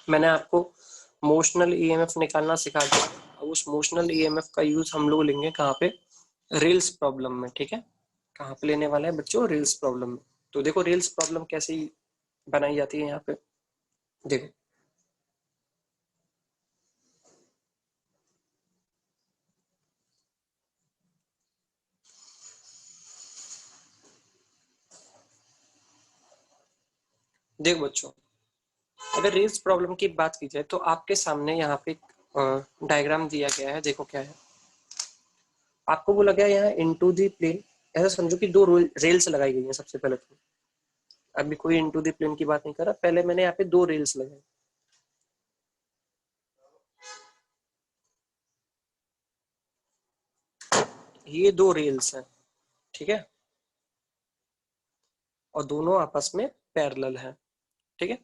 मैंने आपको motional EMF निकालना सिखा दिया। अब उस मोशनल ईएमएफ का यूज हम लोग लेंगे कहाँ पे, रील्स प्रॉब्लम में। ठीक है, कहाँ पे लेने वाले हैं बच्चों, रील्स प्रॉब्लम में। तो देखो रील्स प्रॉब्लम कैसे बनाई जाती है यहाँ पे, देखो देखो बच्चों, अगर रील्स प्रॉब्लम की बात की जाए तो आपके सामने यहाँ पे डायग्राम दिया गया है। देखो क्या है, आपको बोला गया यहाँ इनटू दी प्लेन, ऐसा समझो कि दो रेल्स लगाई गई हैं। सबसे पहले तो अभी कोई इनटू दी प्लेन की बात नहीं कर रहा, पहले मैंने यहाँ पे दो रेल्स लगाई। ये दो रेल्स हैं, ठीक है, और दोनों आपस में पैरेलल हैं। ठीक है,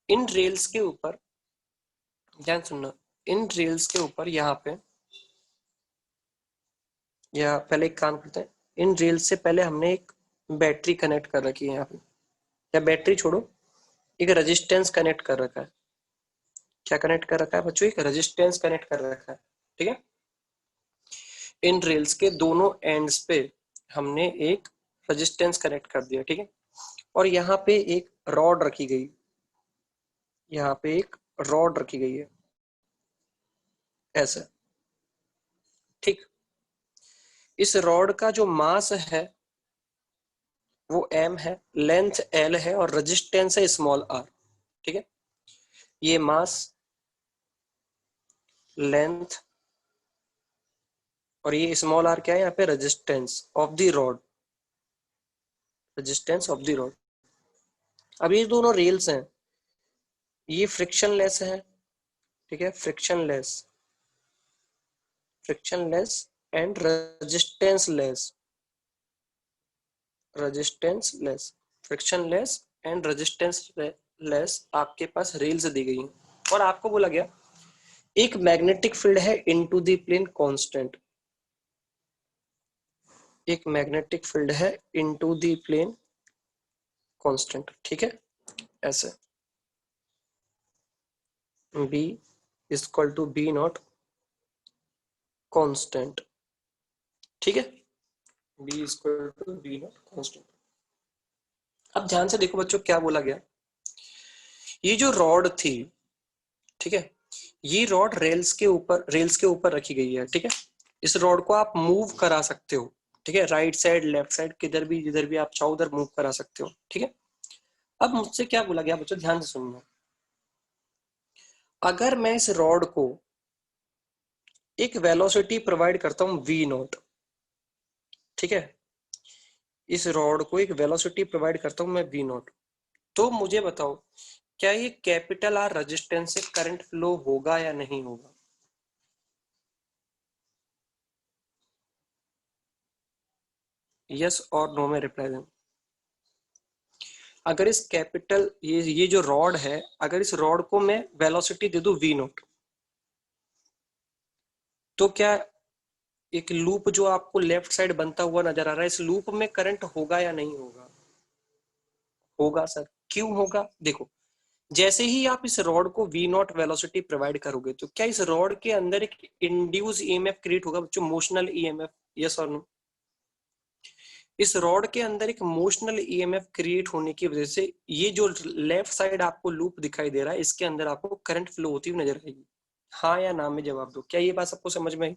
इन रेल्स के ऊपर ध्यान सुनना, इन रेल्स के ऊपर यहाँ पे, या पहले एक काम करते हैं, इन रेल्स से पहले हमने एक बैटरी कनेक्ट कर रखी है यहाँ पे, या बैटरी छोड़ो, एक रेजिस्टेंस कनेक्ट कर रखा है। क्या कनेक्ट कर रखा है बच्चों, एक रेजिस्टेंस कनेक्ट कर रखा है। ठीक है, इन रेल्स के दोनों एंड्स पे हमने एक रेजिस्टेंस कनेक्ट कर दिया। ठीक है, और यहाँ पे एक रॉड रखी गई, यहाँ पे एक रॉड रखी गई है ऐसा। ठीक, इस रॉड का जो मास है वो m है, लेंथ l है, और रेजिस्टेंस है स्मॉल r। ठीक है, ये मास, लेंथ और ये स्मॉल r क्या है यहाँ पे, resistance of the rod, resistance of the rod. अब ये दोनों रेल्स हैं, ये फ्रिक्शनलेस है। ठीक है, frictionless, frictionless and resistanceless, resistanceless, frictionless and resistanceless आपके पास रेल्स दी गई हैं। और आपको बोला गया एक मैग्नेटिक फील्ड है इनटू द प्लेन कांस्टेंट, एक मैग्नेटिक फील्ड है इनटू द प्लेन कांस्टेंट। ठीक है, ऐसे B is equal to B naught constant. ठीक है, B is equal to B naught constant. अब ध्यान से देखो बच्चों क्या बोला गया, ये जो रॉड थी, ठीक है, ये रॉड रेल्स के ऊपर रखी गई है। ठीक है, इस रॉड को आप मूव करा सकते हो। ठीक है, राइट साइड लेफ्ट साइड किधर भी, जिधर भी आप चाहो उधर मूव करा सकते हो। ठीक है, अब मुझसे क्या बोला गया बच्चों, ध्यान से सुनना, अगर मैं इस रॉड को एक वेलोसिटी प्रोवाइड करता हूं v नॉट, ठीक है, इस रॉड को एक वेलोसिटी प्रोवाइड करता हूं मैं v नॉट, तो मुझे बताओ क्या ये कैपिटल आर रेजिस्टेंस से करंट फ्लो होगा या नहीं होगा। यस और नो में रिप्लाई दें। अगर इस कैपिटल ये जो रॉड है, अगर इस रॉड को मैं वेलोसिटी दे दूं v नॉट, तो क्या एक लूप जो आपको लेफ्ट साइड बनता हुआ नजर आ रहा है, इस लूप में करंट होगा या नहीं होगा। होगा सर, क्यों होगा, देखो जैसे ही आप इस रॉड को v नॉट वेलोसिटी प्रोवाइड करोगे तो क्या इस रॉड के अंदर एक इंड्यूस ईएमएफ क्रिएट होगा बच्चों, मोशनल ईएमएफ। यस और नो, इस रॉड के अंदर एक मोशनल ईएमएफ क्रिएट होने की वजह से ये जो लेफ्ट साइड आपको लूप दिखाई दे रहा है, इसके अंदर आपको करंट फ्लो होती हुई नजर आएगी। हाँ या ना में जवाब दो, क्या ये बात सबको समझ में आई।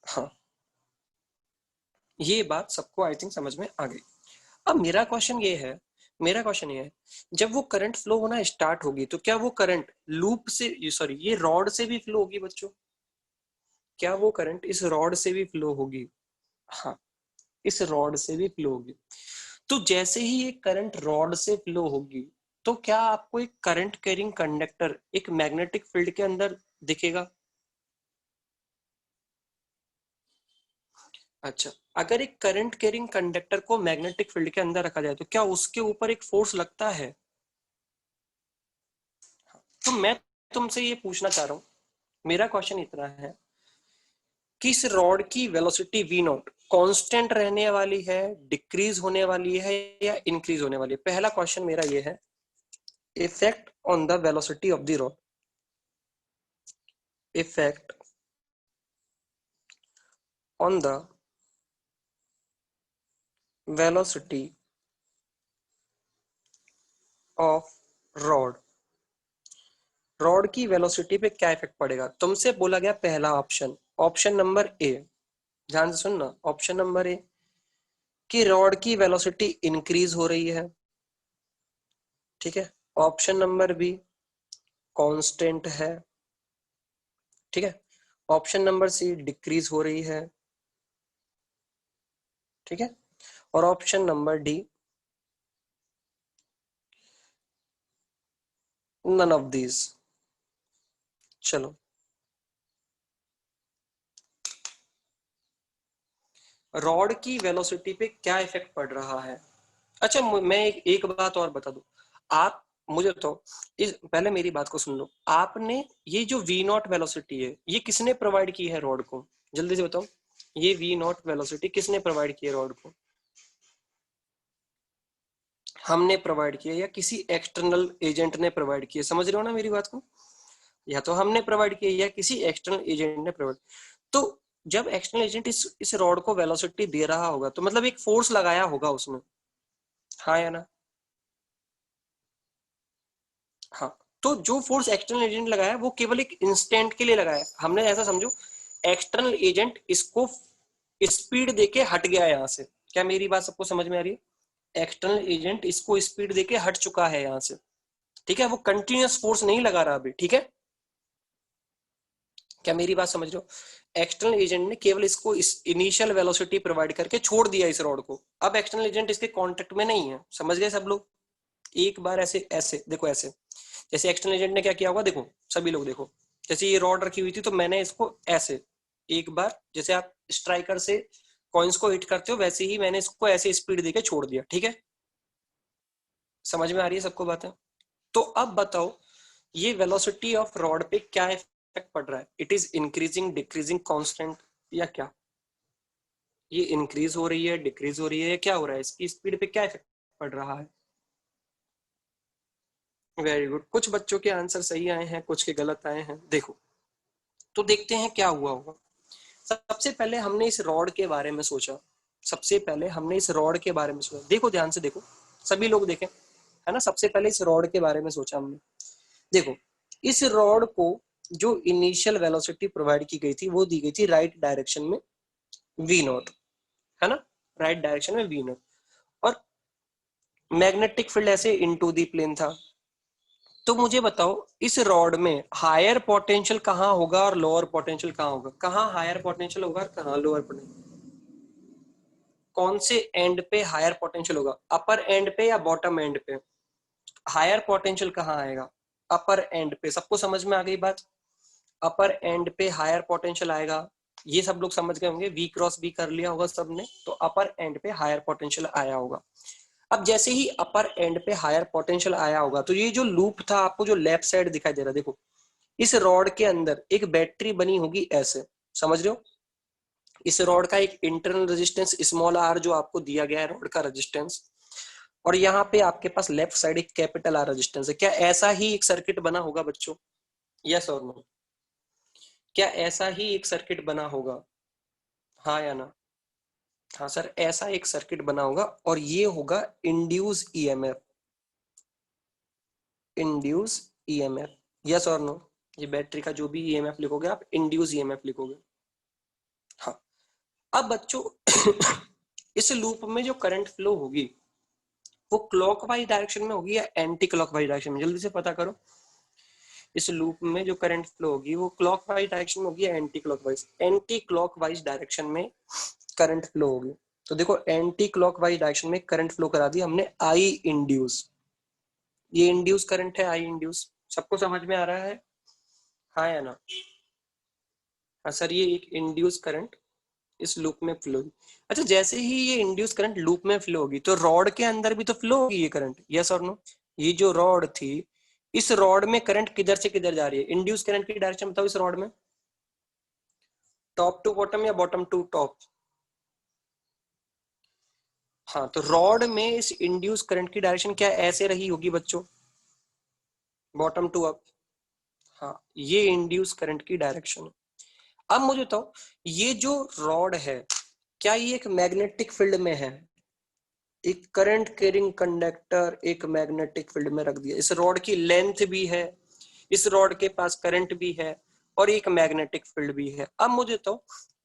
हाँ, ये बात सबको आई थिंक समझ में आ गई। अब मेरा क्वेश्चन ये है, जब वो करंट फ्लो होना स्टार्ट होगी तो क्या वो करंट लूप से, सॉरी ये रॉड से भी फ्लो होगी बच्चों, क्या वो करंट इस रॉड से भी फ्लो होगी। हाँ, इस रॉड से भी फ्लो होगी। तो जैसे ही ये करंट रॉड से फ्लो होगी तो क्या आपको एक करंट कैरिंग कंडक्टर एक मैग्नेटिक फील्ड के अंदर दिखेगा। अच्छा, अगर एक करंट कैरिंग कंडक्टर को मैग्नेटिक फील्ड के अंदर रखा जाए तो क्या उसके ऊपर एक फोर्स लगता है। तो मैं तुमसे ये पूछना चाह रहा हूं, मेरा क्वेश्चन इतना है कि इस रॉड की वेलोसिटी v नॉट, कांस्टेंट रहने वाली है, डिक्रीज होने वाली है या इंक्रीज होने वाली है? पहला क्वेश्चन मेरा ये है, effect on the velocity of the rod, effect on the velocity of rod, rod की वेलोसिटी पे क्या इफेक्ट पड़ेगा? तुमसे बोला गया पहला ऑप्शन, ऑप्शन नंबर ए, ध्यान से सुनना, ऑप्शन नंबर ए कि रॉड की वेलोसिटी इंक्रीज हो रही है, ठीक है। ऑप्शन नंबर बी कांस्टेंट है, ठीक है। ऑप्शन नंबर सी डिक्रीज हो रही है, ठीक है। और option number D none of these. चलो, रॉड की वेलोसिटी पे क्या इफेक्ट पड़ रहा है? अच्छा, मैं एक बात और बता दूं, आप मुझे तो इस पहले मेरी बात को सुन लो। आपने ये जो वी नॉट वेलोसिटी है, ये किसने प्रोवाइड की है रॉड को? जल्दी से बताओ, ये वी नॉट वेलोसिटी किसने प्रोवाइड की है रॉड को? हमने प्रोवाइड किया या किसी एक्सटर्नल एजेंट ने प्रोवाइड किया? समझ रहे हो ना मेरी बात को? या तो हमने प्रोवाइड किया या किसी एक्सटर्नल एजेंट ने प्रोवाइड। तो जब एक्सटर्नल एजेंट इस रॉड को वेलोसिटी दे रहा होगा तो मतलब एक फोर्स लगाया होगा उसने, हाँ या ना? हाँ, तो जो फोर्स एक्सटर्नल एजेंट लगाया वो केवल एक इंस्टेंट के लिए लगाया। हमने ऐसा समझो, एक्सटर्नल एजेंट इसको स्पीड देके हट गया यहाँ से। क्या मेरी बात सबको समझ में आ रही है? एक्सटर्नल एजेंट इसको स्पीड देके हट चुका है यहाँ से, ठीक है। वो कंटिन्यूअस फोर्स नहीं लगा रहा अभी, ठीक है। क्या मेरी बात समझ रहे हो? एक्सटर्नल एजेंट ने केवल इसको इस इनिशियल वेलोसिटी प्रोवाइड करके छोड़ दिया इस रॉड को। अब एक्सटर्नल एजेंट इसके कांटेक्ट में नहीं है, समझ गए सब लोग? एक बार ऐसे ऐसे देखो, ऐसे जैसे एक्सटर्नल एजेंट ने क्या किया होगा, देखो सभी लोग देखो, जैसे ये रॉड रखी हुई थी तो मैंने इसको ऐसे एक बार, जैसे आप स्ट्राइकर से कॉइन्स को हिट करते हो वैसे ही मैंने इसको ऐसे स्पीड देके छोड़ दिया, ठीक है। समझ में आ रही है सबको बातें? तो अब बताओ, ये वेलोसिटी ऑफ रॉड पे क्या इफेक्ट पड़ रहा है? It is increasing, decreasing, constant या क्या? ये इंक्रीज हो रही है, डिक्रीज हो रही है, क्या हो रहा है? इसकी स्पीड पे क्या इफेक्ट पड़ रहा है? वेरी गुड, कुछ बच्चों के आंसर सही आए हैं, कुछ के गलत आए हैं। देखो, तो देखते हैं क्या हुआ होगा। सबसे पहले हमने इस रॉड के बारे में सोचा, सबसे पहले हमने इस रॉड के बारे में सोचा। देखो ध्यान से देखो, सभी लोग देखें, है ना। सबसे पहले इस रॉड के बारे में सोचा हमने। देखो, इस रॉड को जो इनिशियल वेलोसिटी प्रोवाइड की गई थी वो दी गई थी राइट डायरेक्शन में वी नॉट, है ना, राइट डायरेक्शन में वी नॉट। और मैग्नेटिक फील्ड ऐसे इनटू दी प्लेन था। तो मुझे बताओ, इस रॉड में हायर पोटेंशियल कहाँ होगा और लोअर पोटेंशियल कहाँ होगा? कहाँ हायर पोटेंशियल होगा और कहाँ लोअर पोटेंशियल? कौन से एंड पे हायर पोटेंशियल होगा, अपर एंड पे या बॉटम एंड पे? हायर पोटेंशियल कहाँ आएगा? अपर एंड पे। सबको समझ में आ गई बात? अपर एंड पे हायर पोटेंशियल आएगा, ये सब लोग समझ गए होंगे। वी क्रॉस बी कर लिया होगा सबने, तो अपर एंड पे हायर पोटेंशियल आया होगा। अब जैसे ही अपर एंड पे हायर पोटेंशियल आया होगा तो ये जो लूप था आपको जो लेफ्ट साइड दिखाई दे रहा है, देखो इस रॉड के अंदर एक बैटरी बनी होगी ऐसे, समझ रहे हो? इस रॉड का एक इंटरनल रेजिस्टेंस स्मॉल आर जो आपको दिया गया है रॉड का रेजिस्टेंस, और यहाँ पे आपके पास लेफ्ट साइड एक कैपिटल आर रेजिस्टेंस है। क्या ऐसा ही एक सर्किट बना होगा बच्चों? यस और नो? क्या ऐसा ही एक सर्किट बना होगा, हाँ या ना? हाँ सर, ऐसा एक सर्किट बना होगा और ये होगा induce EMF, induce EMF. Yes और नो? ये बैटरी का जो भी ईएमएफ लिखोगे आप इंड्यूस ईएमएफ लिखोगे। हाँ, अब बच्चों इस लूप में जो करंट फ्लो होगी वो क्लॉकवाइज डायरेक्शन में होगी या एंटी क्लॉकवाइज डायरेक्शन में? जल्दी से पता करो। इस लूप में जो करंट फ्लो होगी वो क्लॉकवाइज डायरेक्शन में होगी या anti clockwise? Anti clockwise direction में करंट फ्लो होगी। तो देखो, एंटी क्लॉकवाइज डायरेक्शन में करंट फ्लो करा दी हमने आई इंड्यूस। ये इंड्यूस करंट है, आई इंड्यूस। सबको समझ में आ रहा है, हाँ या ना? हाँ सर, ये एक इंड्यूस करंट इस लूप में फ्लो होगी। अच्छा, जैसे ही ये इंड्यूस करंट लूप में फ्लो होगी तो रॉड के अंदर भी तो फ्लो होगी ये करंट, यस और नो? ये जो रॉड थी, इस रॉड में करंट किधर से किधर जा रही है? इंड्यूस करंट की डायरेक्शन बताओ इस रॉड में, टॉप टू बॉटम या बॉटम टू टॉप? हाँ, तो रॉड में इस इंड्यूस करंट की डायरेक्शन क्या ऐसे रही होगी बच्चों, बॉटम टू अप। हाँ, ये इंड्यूस करंट की डायरेक्शन है। अब मुझे बताओ, ये जो रॉड है क्या ये एक मैग्नेटिक फील्ड में है? एक करंट कैरिंग कंडक्टर एक मैग्नेटिक फील्ड में रख दिया, इस रॉड की लेंथ भी है, इस रॉड के पास करंट भी है और एक मैग्नेटिक फील्ड भी है। अब मुझे तो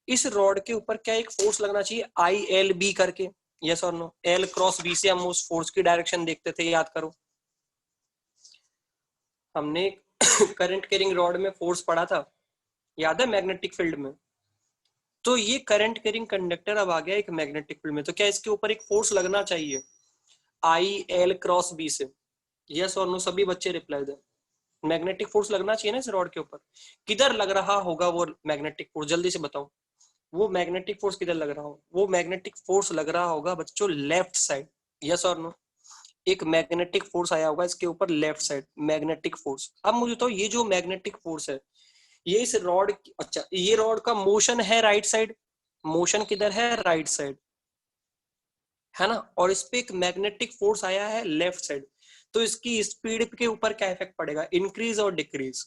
इस रॉड के ऊपर क्या एक फोर्स लगना चाहिए आई एल बी करके, यस और नो? एल क्रॉस बी से हम उस फोर्स की डायरेक्शन देखते थे, याद करो हमने करंट कैरिंग रॉड में फोर्स पढ़ा था, याद है, मैग्नेटिक फील्ड में। तो ये करंट कैरिंग कंडक्टर अब आ गया एक मैग्नेटिक फील्ड में, तो क्या इसके ऊपर एक फोर्स लगना चाहिए आई एल क्रॉस बी से, यस और नो? सभी बच्चे रिप्लाई दें। मैग्नेटिक फोर्स लगना चाहिए ना इस रॉड के ऊपर। किधर लग रहा होगा वो मैग्नेटिक फोर्स, जल्दी से बताओ। वो मैग्नेटिक फोर्स किधर लग रहा हो? वो मैग्नेटिक फोर्स लग रहा होगा बच्चों लेफ्ट साइड, यस और नो? एक मैग्नेटिक फोर्स आया होगा इसके ऊपर लेफ्ट साइड, मैग्नेटिक फोर्स। अब मुझे तो ये जो मैग्नेटिक फोर्स है ये इस रॉड, अच्छा ये रॉड का मोशन है राइट साइड, मोशन किधर है? राइट साइड, है ना? और इस पे एक मैग्नेटिक फोर्स आया है लेफ्ट साइड, तो इसकी स्पीड के ऊपर क्या इफेक्ट पड़ेगा, इंक्रीज और डिक्रीज?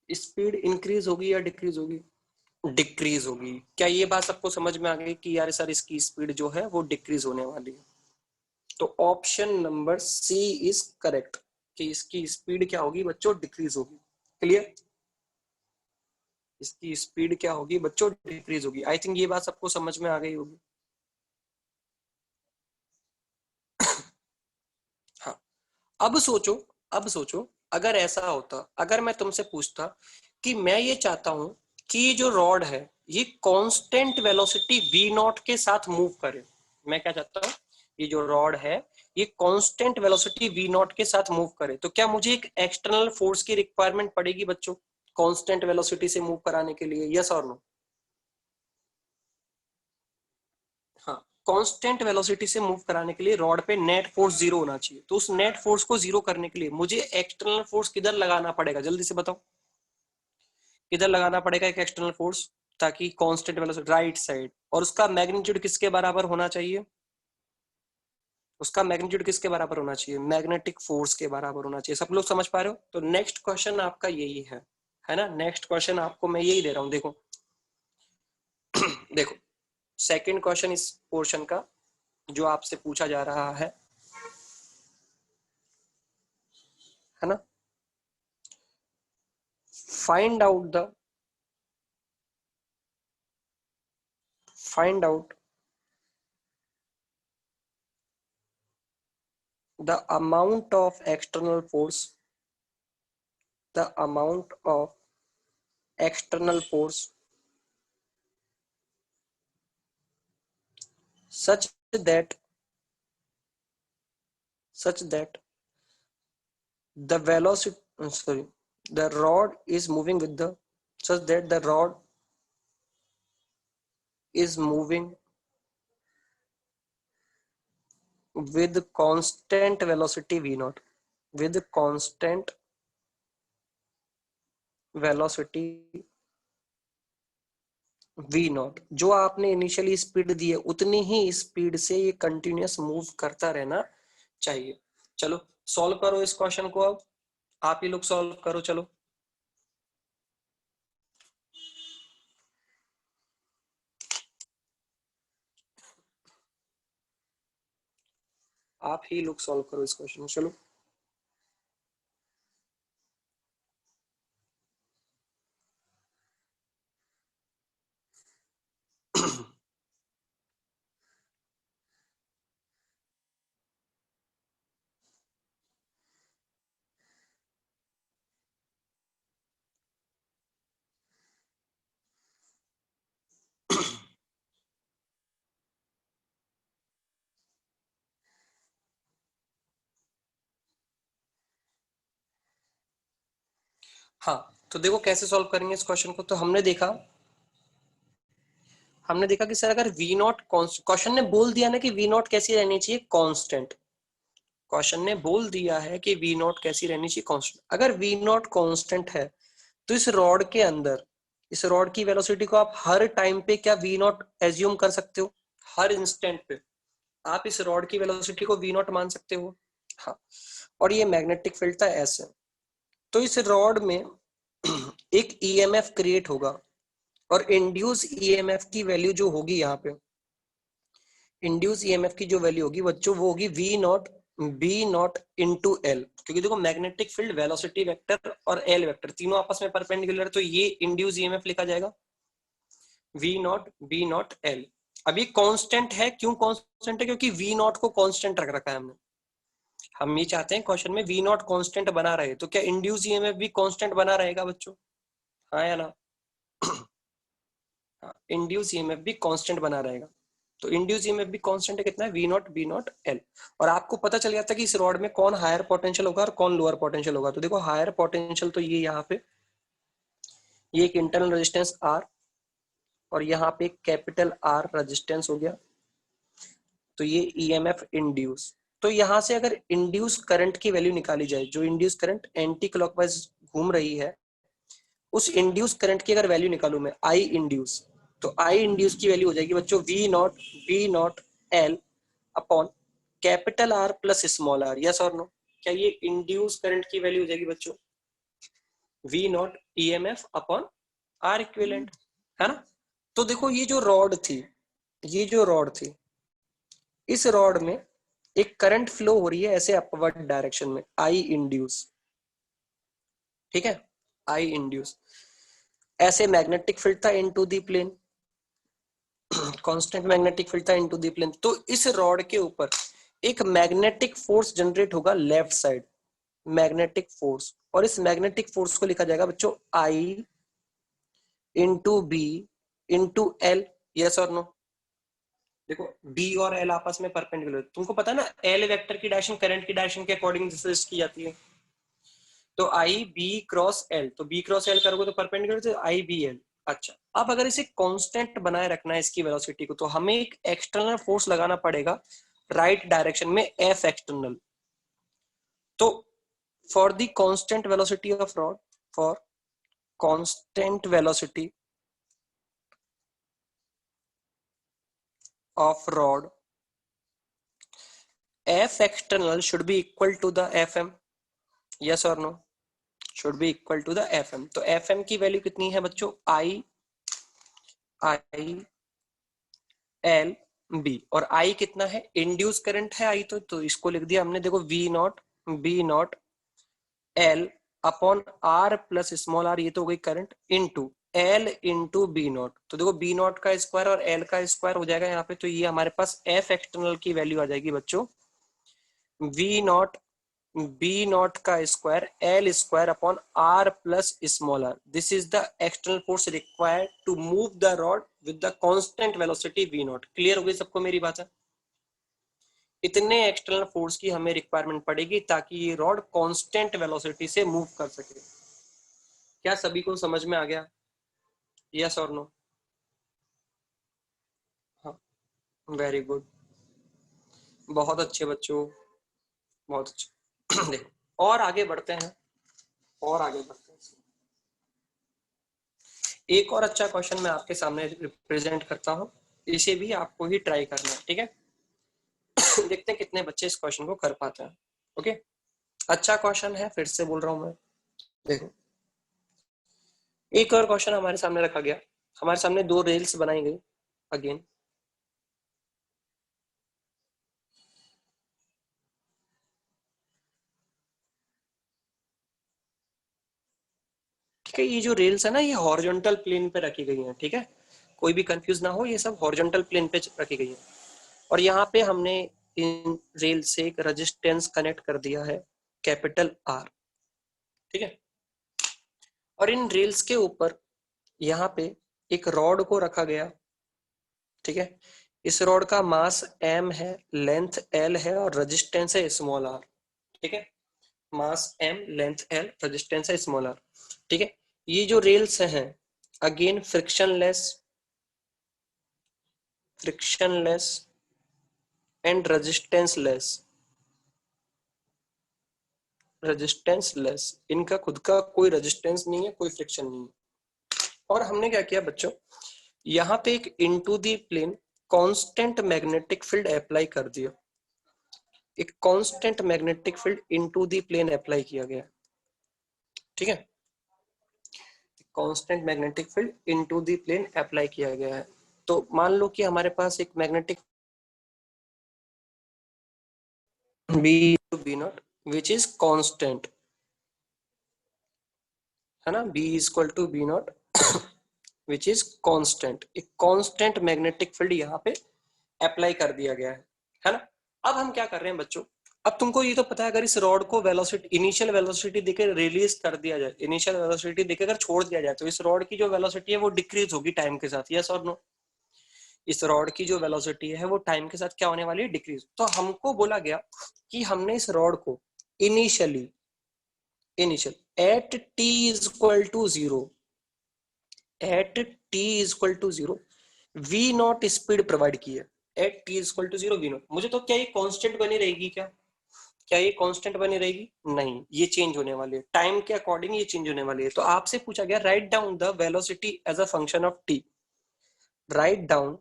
स्पीड इंक्रीज होगी या डिक्रीज होगी? डिक्रीज होगी। क्या ये बात सबको समझ में आ गई कि यार सर इसकी स्पीड जो है वो डिक्रीज होने वाली है? तो option number C is correct कि इसकी स्पीड क्या होगी बच्चों, डिक्रीज होगी। क्लियर? इसकी स्पीड क्या होगी बच्चों, डिक्रीज होगी। आई थिंक ये बात सबको समझ में आ गई होगी। हाँ, अब सोचो, अब सोचो अगर ऐसा होता, अगर मैं तुमसे पूछता कि मैं ये चाहता हूं कि ये जो रॉड है ये कांस्टेंट वेलोसिटी v नॉट के साथ मूव करे। मैं क्या चाहता हूं, ये जो रॉड है ये कांस्टेंट वेलोसिटी v नॉट के साथ मूव करे, तो क्या मुझे एक एक्सटर्नल फोर्स की रिक्वायरमेंट पड़ेगी बच्चों कांस्टेंट वेलोसिटी से मूव कराने के लिए, यस और नो? हाँ, कांस्टेंट वेलोसिटी से मूव कराने के लिए रॉड पे नेट फोर्स जीरो होना चाहिए, तो उस नेट फोर्स को जीरो करने के लिए मुझे एक्सटर्नल फोर्स किधर लगाना पड़ेगा, जल्दी से बताओ। किधर लगाना पड़ेगा एक एक्सटर्नल फोर्स ताकि कांस्टेंट वेलोसिटी, राइट साइड, और उसका मैग्नीट्यूड किसके बराबर होना चाहिए? उसका मैग्नीट्यूड किसके बराबर होना चाहिए? मैग्नेटिक फोर्स के बराबर होना चाहिए। सब लोग समझ पा रहे हो? तो नेक्स्ट क्वेश्चन आपका यही है ना? नेक्स्ट क्वेश्चन आपको मैं यही दे रहा हूं, देखो देखो सेकंड क्वेश्चन इस पोर्शन का जो आपसे पूछा जा रहा है ना? Find out the find out the amount of external force, the amount of external force such that the velocity, sorry, the rod is moving with the, such that the rod is moving with constant velocity v naught, with constant velocity v not, जो आपने initially speed दी है उतनी ही speed से ये continuous move करता रहना चाहिए। चलो सॉल्व करो इस क्वेश्चन को, अब आप ही लोग सॉल्व करो, चलो आप ही लोग सॉल्व करो इस क्वेश्चन को, चलो। हाँ, तो देखो कैसे सॉल्व करेंगे इस क्वेश्चन को। तो हमने देखा कि सर अगर वी नॉट, क्वेश्चन ने बोल दिया ना कि वी नॉट कैसी रहनी चाहिए, कांस्टेंट। क्वेश्चन ने बोल दिया है कि वी नॉट कैसी रहनी चाहिए, कांस्टेंट। अगर वी नॉट कांस्टेंट है तो इस रॉड के अंदर, इस रॉड की वेलोसिटी को आप हर टाइम पे क्या वी नॉट एज्यूम कर सकते हो? हर इंस्टेंट पे आप इस रॉड की वेलोसिटी को v नॉट मान सकते हो। हाँ, और ये मैग्नेटिक फील्ड था ऐसे। तो इस रॉड में एक ईएमएफ क्रिएट होगा और इंड्यूस ईएमएफ की वैल्यू जो होगी यहाँ पे, इंड्यूस ईएमएफ की जो वैल्यू होगी बच्चों वो होगी v not B not into L, क्योंकि देखो मैग्नेटिक फील्ड, वेलोसिटी वेक्टर और एल वेक्टर तीनों आपस में परपेंडिकुलर, तो ये इंड्यूस ईएमएफ लिखा जाएगा v not B naught L. अब ये कांस्टेंट है, क्यों कांस्टेंट है? क्योंकि v नॉट को कांस्टेंट रख रखा है हमने। हम ये चाहते हैं क्वेश्चन में v नॉट कांस्टेंट बना रहे, तो क्या इंड्यूस ईएमएफ भी कांस्टेंट बना रहेगा बच्चों? हाँ या ना? इंड्यूस ईएमएफ भी कांस्टेंट बना रहेगा। तो इंड्यूस ईएमएफ भी कांस्टेंट है, कितना है? v not B naught L. और आपको पता चल गया था कि इस रॉड में कौन हायर पोटेंशियल होगा और कौन लोअर पोटेंशियल होगा। तो देखो हायर पोटेंशियल तो ये यहाँ पे, ये एक इंटरनल रेजिस्टेंस R और यहाँ पे कैपिटल R रेजिस्टेंस हो गया, तो ये ईएमएफ इंड्यूस। तो यहाँ से अगर इंड्यूस करंट की वैल्यू निकाली जाए, जो इंड्यूस करंट एंटी क्लॉकवाइज घूम रही है, उस इंड्यूस करंट की अगर वैल्यू निकालू मैं, आई इंड्यूस, तो आई इंड्यूस की वैल्यू हो जाएगी बच्चों V naught B not L upon capital R plus small R. Yes और नो? क्या ये इंड्यूस करंट की वैल्यू हो जाएगी बच्चों V naught EMF upon R equivalent, है ना? तो देखो ये जो रॉड थी, ये जो रॉड थी, इस रॉड में एक करंट फ्लो हो रही है ऐसे अपवर्ड डायरेक्शन में, आई इंड्यूस, ठीक है, आई इंड्यूस। ऐसे मैग्नेटिक फील्ड था into the plane, constant magnetic field था इनटू द प्लेन। तो इस रॉड के ऊपर एक मैग्नेटिक फोर्स जनरेट होगा लेफ्ट साइड, मैग्नेटिक फोर्स, और इस मैग्नेटिक फोर्स को लिखा जाएगा बच्चों I into B into L. Yes और नो? देखो बी और एल आपस में परपेंडिकुलर, तुमको पता है ना एल वेक्टर की डायरेक्शन करंट की डायरेक्शन के अकॉर्डिंग डिस्कस की जाती है। तो आई बी क्रॉस एल, तो बी क्रॉस एल करोगे तो परपेंडिकुलर, तो आई बी एल। अच्छा, अब अगर इसे कांस्टेंट बनाए रखना है इसकी वेलोसिटी को, तो हमें एक एक्सटर्नल फोर्स लगाना पड़ेगा राइट डायरेक्शन में, एफ एक्सटर्नल। तो for the constant velocity of rod, for constant velocity of rod, F external should be equal to the F M. Yes और no? Should be equal to the F M. तो F M की value कितनी है बच्चों? I L B, और आई कितना है? Induce current है आई, तो इसको लिख दिया हमने, देखो V naught B not L upon R plus small R, ये तो हो गई current, into L into B naught. तो देखो बी नॉट का स्क्वायर और एल का स्क्वायर हो जाएगा यहाँ पे, तो ये हमारे पास एफ एक्सटर्नल की वैल्यू आ जाएगी बच्चों वी नॉट बी नॉट का square L square upon R plus small R. This is the external force required to move the rod with the constant velocity V naught. Clear हो गई सबको मेरी बात है? इतने एक्सटर्नल फोर्स की हमें रिक्वायरमेंट पड़ेगी ताकि ये रॉड कांस्टेंट वेलोसिटी से मूव कर सके। क्या सभी को समझ में आ गया? यस और नो? हाँ, वेरी गुड, बहुत अच्छे बच्चों, बहुत अच्छे। देखो और आगे बढ़ते हैं, और आगे बढ़ते हैं। एक और अच्छा क्वेश्चन मैं आपके सामने रिप्रेजेंट करता हूं, इसे भी आपको ही ट्राई करना है, ठीक है? देखते हैं कितने बच्चे इस क्वेश्चन को कर पाते हैं। ओके, अच्छा क्वेश्चन है, फिर से बोल रहा हूं मैं। देखो एक और क्वेश्चन हमारे सामने रखा गया, हमारे सामने दो रेल्स बनाई गई अगेन, ठीक है? ये जो रेल्स है ना, ये हॉरिजॉन्टल प्लेन पे रखी गई हैं, ठीक है? कोई भी कंफ्यूज ना हो, ये सब हॉरिजॉन्टल प्लेन पे रखी गई है। और यहाँ पे हमने इन रेल से एक रेजिस्टेंस कनेक्ट कर दिया है कैपिटल आर, ठीक है? और इन रेल्स के ऊपर यहाँ पे एक रॉड को रखा गया, ठीक है? इस रॉड का मास m है, लेंथ l है और रेजिस्टेंस है स्मॉल r, ठीक है? मास m, लेंथ l, रेजिस्टेंस है स्मॉल r, ठीक है? ये जो रेल्स हैं अगेन फ्रिक्शनलेस एंड रेजिस्टेंसलेस, इनका खुद का कोई रेजिस्टेंस नहीं है, कोई फ्रिक्शन नहीं है। और हमने क्या किया बच्चों, यहाँ पे एक into the plane constant magnetic field apply कर दिया, एक constant magnetic field into the plane apply किया गया, ठीक है, constant magnetic field into the plane apply किया गया है। तो मान लो कि हमारे पास एक magnetic B to B naught which is constant, है ना, B is equal to B naught which is constant, एक कांस्टेंट मैग्नेटिक फील्ड यहाँ पे अप्लाई कर दिया गया है ना। अब हम क्या कर रहे हैं बच्चों, अब तुमको ये तो पता है अगर इस रॉड को वेलोसिटी, इनिशियल वेलोसिटी देकर रिलीज कर दिया जाए, इनिशियल वेलोसिटी देकर अगर छोड़ दिया जाए तो इस रॉड की जो वेलोसिटी है वो डिक्रीज होगी टाइम के साथ, यस और नो। इस रॉड की जो वेलोसिटी है वो टाइम के साथ क्या होने वाली है, डिक्रीज। तो हमको बोला गया कि हमने इस रॉड को initially, initial at T is equal to zero, at T is equal to zero V naught speed provide की है, at T is equal to zero V naught. मुझे तो क्या ये कांस्टेंट बनी रहेगी क्या, क्या ये कांस्टेंट बनी रहेगी, नहीं, ये चेंज होने वाली है टाइम के अकॉर्डिंग, ये चेंज होने वाली है। तो आपसे पूछा गया write down the velocity as a function of T, write down,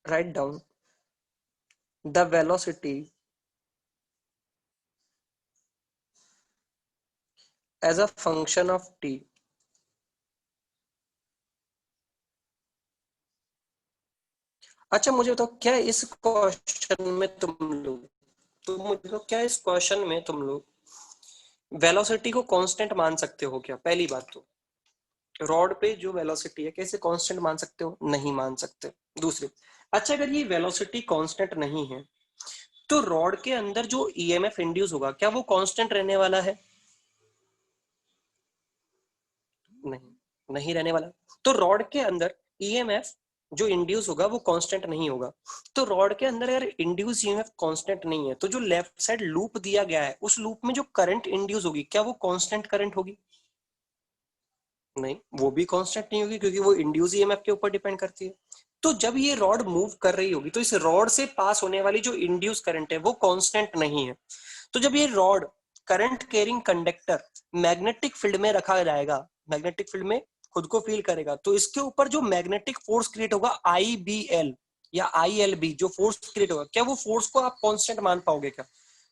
write down the velocity as a function of T. अच्छा मुझे बताओ क्या इस क्वेश्चन में तुम लोग, तो मुझे तो क्या इस क्वेश्चन में तुम लोग वेलोसिटी को कांस्टेंट मान सकते हो क्या, पहली बात तो रॉड पे जो वेलोसिटी है कैसे कांस्टेंट मान सकते हो, नहीं मान सकते। दूसरी, अच्छा अगर ये वेलोसिटी कांस्टेंट नहीं है तो रॉड के अंदर जो ईएमएफ इंड्यूस होगा क्या वो कांस्टेंट रहने वाला है, नहीं, नहीं रहने वाला। तो रॉड के अंदर ईएमएफ जो इंड्यूस होगा वो कांस्टेंट नहीं होगा। तो रॉड के अंदर अगर इंड्यूस ईएमएफ कांस्टेंट नहीं है तो जो लेफ्ट साइड लूप दिया गया है उस लूप में जो करंट इंड्यूस होगी क्या वो कांस्टेंट करंट होगी, नहीं, वो भी कांस्टेंट नहीं होगी क्योंकि वो इंड्यूस ईएमएफ के ऊपर डिपेंड करती है। तो जब ये रॉड मूव कर रही होगी तो इस रॉड से पास होने वाली जो इंड्यूस करंट है वो कांस्टेंट नहीं है। तो जब ये rod current carrying conductor magnetic field में रखा जाएगा, मैग्नेटिक फील्ड में खुद को फील करेगा तो इसके ऊपर जो मैग्नेटिक फोर्स क्रिएट होगा IBL या ILB, जो फोर्स क्रिएट होगा क्या वो फोर्स को आप कांस्टेंट मान पाओगे क्या,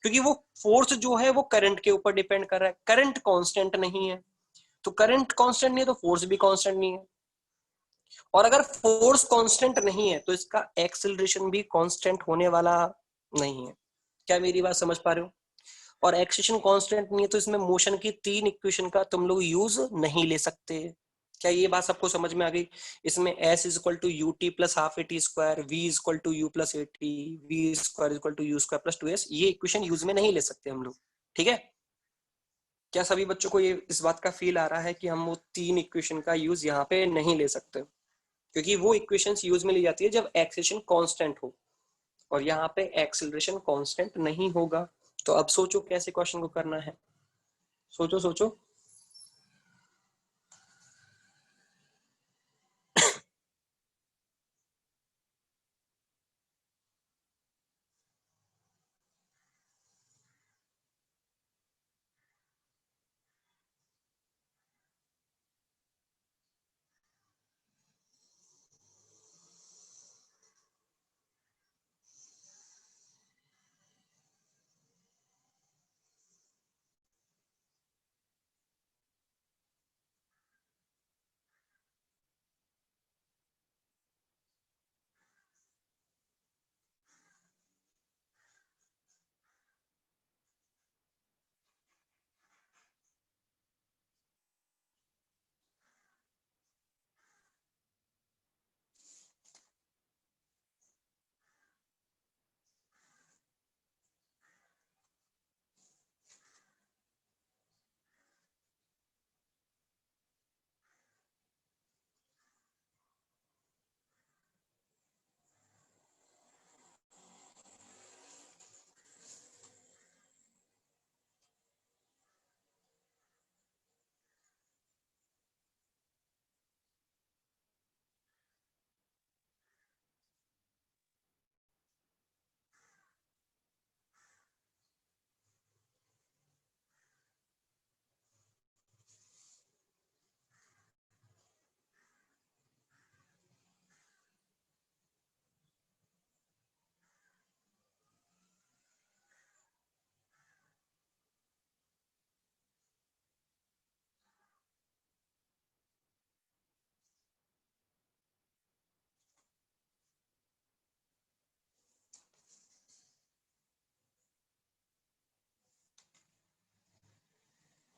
क्योंकि वो फोर्स जो है वो करंट के ऊपर डिपेंड कर रहा है, करंट कांस्टेंट नहीं है। तो करंट कांस्टेंट नहीं है तो फोर्स भी कांस्टेंट नहीं है, और अगर फोर्स कांस्टेंट नहीं है तो इसका एक्सेलरेशन भी कांस्टेंट होने वाला नहीं है। क्या मेरी बात समझ पा रहे हो, और एक्सेलरेशन कांस्टेंट नहीं है तो इसमें मोशन की तीन इक्वेशन का तुम लोग यूज नहीं ले सकते। क्या ये बात सबको समझ में आ गई, इसमें s is equal to U T plus half A T square, V is equal to U plus A T, V square is equal to U square plus two S, ये इक्वेशन यूज में नहीं ले सकते हम लोग, ठीक है। क्या सभी बच्चों को ये इस बात का फील आ रहा है कि हम वो तीन इक्वेशन का यूज यहाँ पे नहीं ले सकते, क्योंकि वो इक्वेशंस यूज में ली जाती है जब एक्सेलरेशन कांस्टेंट हो, और यहाँ पे एक्सेलरेशन कांस्टेंट नहीं होगा। तो अब सोचो कैसे क्वेश्चन को करना है, सोचो सोचो।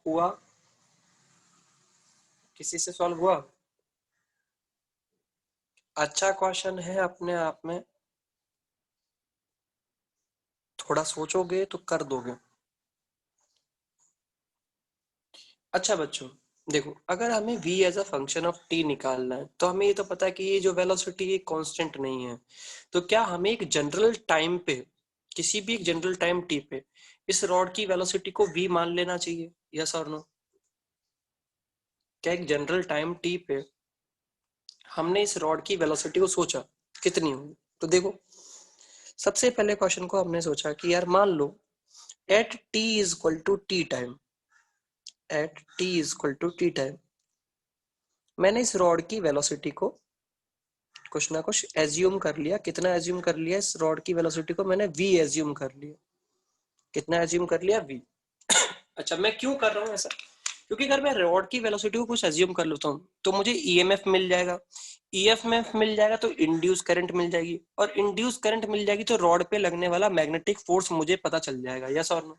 हुआ? किसी से सॉल्व हुआ? अच्छा क्वेश्चन है अपने आप में, थोड़ा सोचोगे तो कर दोगे। अच्छा बच्चों, देखो अगर हमें v as a function of t निकालना है तो हमें ये तो पता है कि ये जो वेलोसिटी है कांस्टेंट नहीं है। तो क्या हमें एक जनरल टाइम पे, किसी भी एक जनरल टाइम t पे इस रॉड की वेलोसिटी को v मान लेना चाहिए? यस और नो? क्या एक जनरल टाइम t पे हमने इस रॉड की वेलोसिटी को सोचा कितनी होगी? तो देखो, सबसे पहले क्वेश्चन को हमने सोचा कि यार मान लो at t is equal to T time, at t is equal to T time मैंने इस रॉड की वेलोसिटी को कुछ ना कुछ एज्यूम कर लिया। कितना एज्यूम कर लिया? इस रॉड की वेलोसिटी को मैंने v एज्यूम कर लिया। कितना एज्यूम कर लिया? v। अच्छा, मैं क्यों कर रहा हूँ ऐसा? क्योंकि अगर मैं रॉड की वेलोसिटी को कुछ एज्यूम कर लेता हूँ तो मुझे ईएमएफ मिल जाएगा, ईएमएफ मिल जाएगा तो इंड्यूस करंट मिल जाएगी, और इंड्यूस करंट मिल जाएगी तो रॉड पे लगने वाला मैग्नेटिक फोर्स मुझे पता चल जाएगा। यस और नो?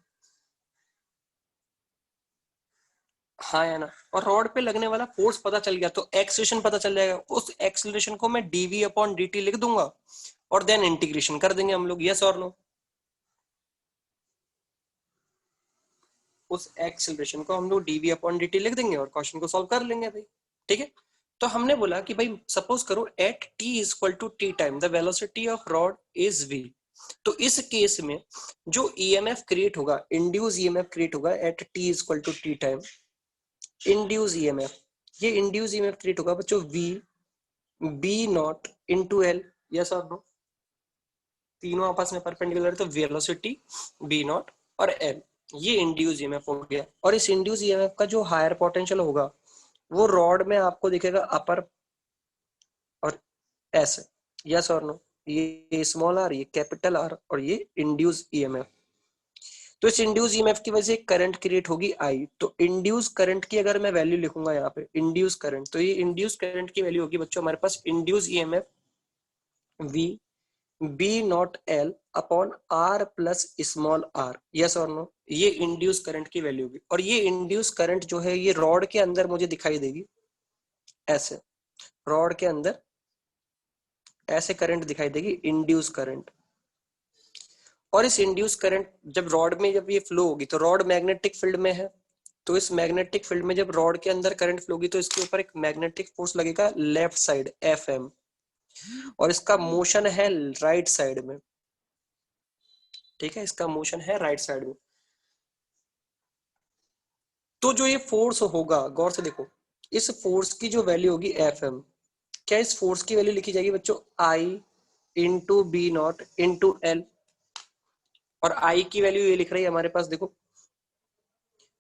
हाँ या ना? और रॉड पे लगने वाला फोर्स पता चल गया तो एक्सीलरेशन पता चल जाएगा। उस एक्सीलरेशन को मैं डीवी अपॉन dt लिख दूंगा और देन इंटीग्रेशन कर देंगे हम लोग। यस और नो? उस एक्सीलरेशन को हम लोग डीवी अपॉन dt लिख देंगे और क्वेश्चन को सॉल्व कर लेंगे भाई। ठीक है? तो हमने बोला कि भाई सपोज करो at t is equal to T time the velocity of rod is v। तो इस केस में जो ईएमएफ क्रिएट होगा, इंड्यूस ईएमएफ क्रिएट होगा at t is equal to T time, induce EMF, ये इंड्यूस ईएमएफ क्रिएट होगा बच्चों v B not into L. Yes और नो? तीनों आपस में परपेंडिकुलर, तो वेलोसिटी बी नॉट और एल, ये इंड्यूस ईएमएफ हो गया। और इस इंड्यूस ईएमएफ का जो हायर पोटेंशियल होगा वो रॉड में आपको दिखेगा अपर और एस। यस और नो? ये स्मॉल आर, ये कैपिटल आर, और ये इंड्यूस ईएमएफ। तो इस इंड्यूस ईएमएफ की वजह से करंट क्रिएट होगी आई। तो इंड्यूस करंट की अगर मैं वैल्यू लिखूंगा यहाँ पे इंड्यूस करंट, तो ये इंड्यूस करंट की वैल्यू होगी बच्चों हमारे पास induce EMF V B not L upon R plus small R. Yes और नो? ये इंड्यूस करंट की वैल्यू होगी। और ये इंड्यूस करंट जो है ये रॉड के अंदर मुझे दिखाई देगी ऐसे, रॉड के अंदर ऐसे करंट दिखाई देगी, इंड्यूस करंट। और इस इंड्यूस करंट जब रॉड में जब ये फ्लो होगी तो रॉड मैग्नेटिक फील्ड में है, तो इस मैग्नेटिक फील्ड में जब रॉड के अंदर करंट फ्लो होगी तो इसके ऊपर एक मैग्नेटिक फोर्स लगेगा लेफ्ट साइड एफ एम, और इसका मोशन है राइट साइड में। ठीक है? इसका मोशन है राइट साइड में। तो जो ये फोर्स होगा, गौर से देखो, इस फोर्स की जो वैल्यू होगी एफ एम, क्या इस फोर्स की वैल्यू लिखी जाएगी बच्चों I into B not into L. और आई की वैल्यू ये लिख रही है हमारे पास, देखो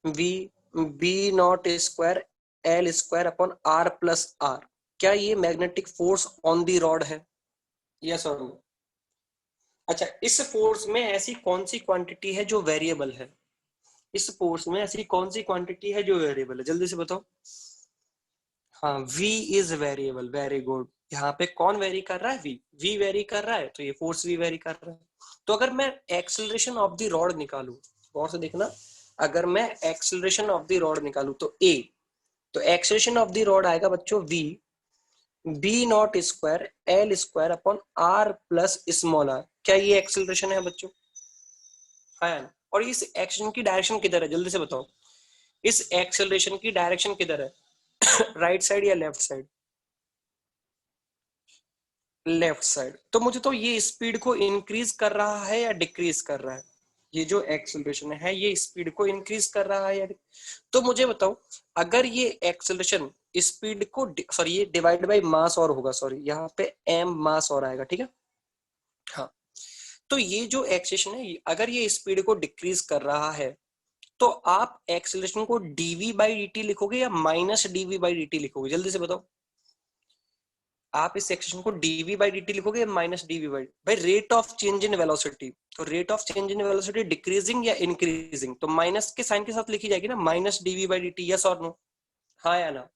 V B naught square L square upon R plus R. क्या ये magnetic force on the rod है? यस और नो? अच्छा, इस फोर्स में ऐसी कौन सी क्वांटिटी है जो वेरिएबल है? इस फोर्स में ऐसी कौन सी क्वांटिटी है जो वेरिएबल है? जल्दी से बताओ। हाँ, v is variable, very good. यहाँ पे कौन वेरी कर रहा है? v वेरी कर रहा है तो ये फोर्स भी वेरी कर रहा है। तो अगर मैं एक्सेलरेशन ऑफ द रॉड निकालू, गौर से देखना, अगर मैं एक्सेलरेशन ऑफ द रॉड निकालू तो a, तो एक्सेलरेशन ऑफ द रॉड आएगा बच्चों v B naught square L square upon R plus small R. क्या ये एक्सेलरेशन है बच्चों? हाँ। और इस एक्शन की डायरेक्शन किधर है? जल्दी से बताओ। इस एक्सेलरेशन की डायरेक्शन किधर है? राइट साइड या लेफ्ट साइड? Left side. तो मुझे तो ये स्पीड को इंक्रीज कर रहा है या डिक्रीज कर रहा है? ये जो एक्सेलरेशन है ये स्पीड को इंक्रीज कर रहा है या तो मुझे बताओ, अगर ये एक्सेलरेशन स्पीड को, सॉरी ये डिवाइड बाय मास और होगा, सॉरी यहाँ पे एम मास और आएगा। ठीक है? हाँ। तो ये जो एक्सेलरेशन है अगर ये स्पीड को डिक्रीज कर रहा है तो आप एक्सेलरेशन को डीवी बाई डी टी लिखोगे या minus DV by D T लिखोगे? जल्दी से बताओ। आप इस सेक्शन को डीवी बाई डी टी लिखोगे या माइनस डीवी बाई? भाई rate of change in velocity, तो rate of change in velocity decreasing या इंक्रीजिंग, तो माइनस के साइन के साथ लिखी जाएगी ना, minus DV by D T. Yes और नो? हाँ या ना?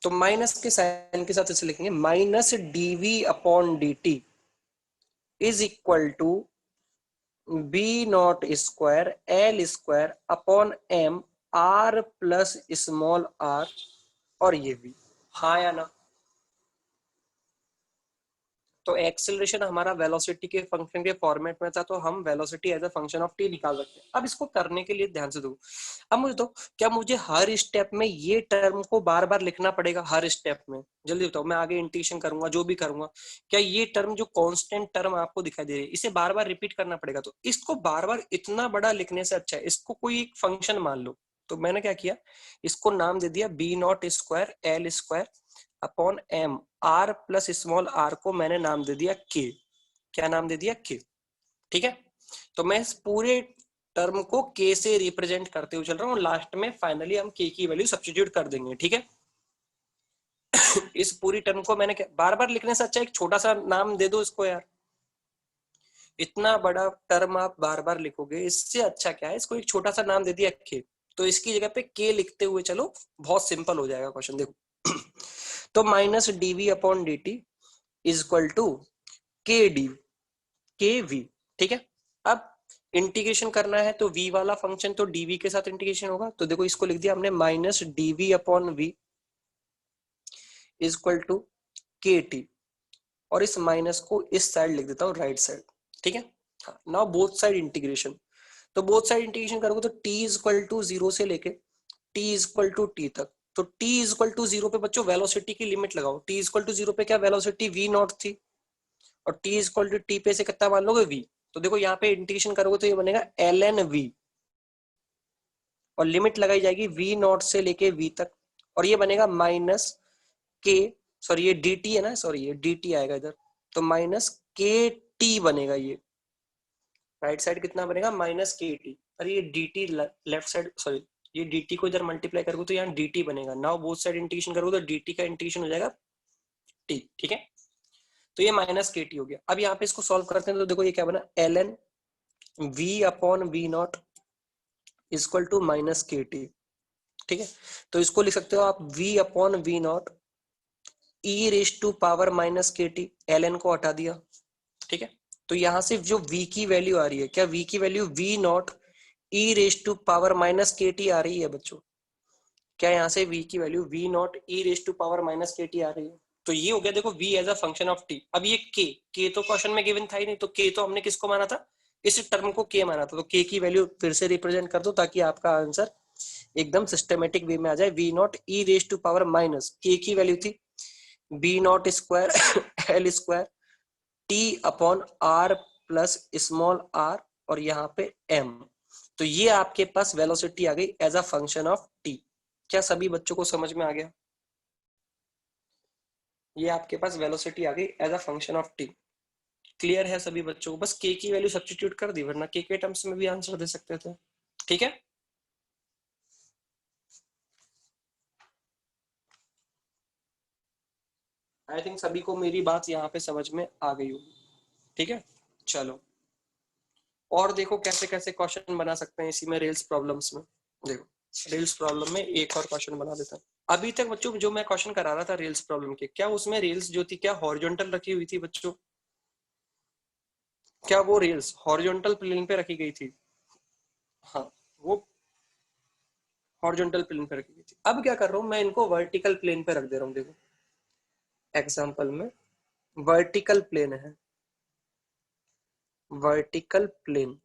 तो माइनस के साइन के साथ इसे लिखेंगे minus DV upon D T is equal to B naught square L square upon M R plus small R और ये भी, हाँ या ना? तो एक्सेलरेशन हमारा वेलोसिटी के फंक्शन के फॉर्मेट में था, तो हम velocity as a function of T निकाल सकते हैं। अब इसको करने के लिए ध्यान से दो, अब मुझे तो क्या मुझे हर स्टेप में ये टर्म को बार बार लिखना पड़ेगा? हर स्टेप में जल्दी बताओ, मैं आगे इंटीग्रेशन करूंगा जो भी करूंगा, क्या ये टर्म जो कांस्टेंट टर्म आपको दिखाई दे रही है इसे बार बार रिपीट करना पड़ेगा? तो इसको बार बार इतना बड़ा लिखने से अच्छा है इसको कोई एक फंक्शन मान लो। तो मैंने क्या किया, इसको नाम दे दिया B naught square L square upon M R plus small R को मैंने नाम दे दिया के। क्या नाम दे दिया? के। ठीक है, तो मैं इस पूरे टर्म को के से रिप्रेजेंट करते हुए चल रहा हूँ, लास्ट में फाइनली हम के की वैल्यू सब्स्टिट्यूट कर देंगे। ठीक है, इस पूरी टर्म को मैंने बार बार लिखने से अच्छा एक छोटा सा नाम दे दो इसको यार। इतना बड़ा टर्म आप बार बार लिखोगे, इससे अच्छा क्या है, इसको एक छोटा सा नाम दे दिया के, तो इसकी जगह पे के लिखते हुए चलो, बहुत सिंपल हो जाएगा क्वेश्चन। देखो तो minus DV upon D T is equal to K D K V. ठीक है, अब इंटीग्रेशन करना है तो v वाला फंक्शन तो dv के साथ इंटीग्रेशन होगा, तो देखो इसको लिख दिया हमने minus dv upon V is equal to K T, और इस माइनस को इस साइड लिख देता हूँ, राइट साइड। ठीक है, नाउ बोथ साइड इंटीग्रेशन, तो बोथ साइड इंटीग्रेशन करोगे तो t इज इक्वल टू 0 से लेके t is equal to t तक, तो t इज इक्वल टू 0 पे बच्चों वेलोसिटी की लिमिट लगाओ। t इज इक्वल टू 0 पे क्या वेलोसिटी v नॉट थी, और t is equal to t पे से कितना मान लोगे v, तो देखो यहाँ पे इंटीग्रेशन करोगे तो ये बनेगा ln v, और लिमिट लगाई जाएगी v नॉट से लेके v तक, और ये बनेगा माइनस के, सॉरी ये dt है ना, सॉरी ये dt आएगा इधर, तो माइनस के टी बनेगा ये, राइट साइड कितना बनेगा माइनस के टी, अरे ये dt लेफ्ट साइड, सॉरी ये dt को इधर मल्टीप्लाई करोगे तो यहाँ dt बनेगा। नाउ बोथ साइड इंटीग्रेशन करोगे तो dt का इंटीग्रेशन हो जाएगा t। ठीक है, तो ये माइनस के टी हो गया। अब यहाँ पे इसको सॉल्व करते हैं तो देखो ये क्या बना, ln v upon V naught equal to minus K T. ठीक है, तो इसको लिख सकते हो आप v upon V naught E raise to power minus K T, L N को हटा दिया। ठीक है, तो यहां से जो v की वैल्यू आ रही है, क्या v की value v naught E raise to power minus K T आ रही है बच्चों? क्या यहाँ से v की value v naught E raise to power minus K T आ रही है? तो ये हो गया देखो v as a function of t। अब ये k तो क्वेश्चन में गिवन था ही नहीं, तो k तो हमने किसको माना था, इस टर्म को k माना था, तो k की वैल्यू फिर से रिप्रेजेंट कर दो ताकि आपका आंसर एकदम सिस्टमेटिक वे में आ जाए। v naught E raise to power minus k की वैल्यू थी B naught square L square T upon R plus small R और यहाँ पे एम, तो ये आपके पास वेलोसिटी आ गई as a function of T. क्या सभी बच्चों को समझ में आ गया? ये आपके पास वेलोसिटी आ गई as a function of T. Clear है सभी बच्चों को? बस के की वैल्यू सब्स्टिट्यूट कर दी, वरना के टर्म्स में भी आंसर दे सकते थे। ठीक है, आई थिंक सभी को मेरी बात यहाँ पे समझ में आ गई होगी। ठीक है, चलो और देखो कैसे कैसे क्वेश्चन बना सकते हैं इसी में रेल्स प्रॉब्लम्स में। देखो रेल्स प्रॉब्लम में एक और क्वेश्चन बना देता हूँ। अभी तक बच्चों जो मैं क्वेश्चन करा रहा था रेल्स प्रॉब्लम के, क्या उसमें रेल्स जो थी क्या हॉरिजॉन्टल रखी हुई थी बच्चों? क्या वो रेल्स हॉरिजॉन्टल प्लेन पे रखी गई थी? हाँ, वो हॉरिजॉन्टल प्लेन पे रखी गई थी। अब क्या कर रहा हूँ मैं, इनको वर्टिकल प्लेन पे रख दे रहा हूँ। देखो एग्जाम्पल में वर्टिकल प्लेन है, वर्टिकल प्लेन।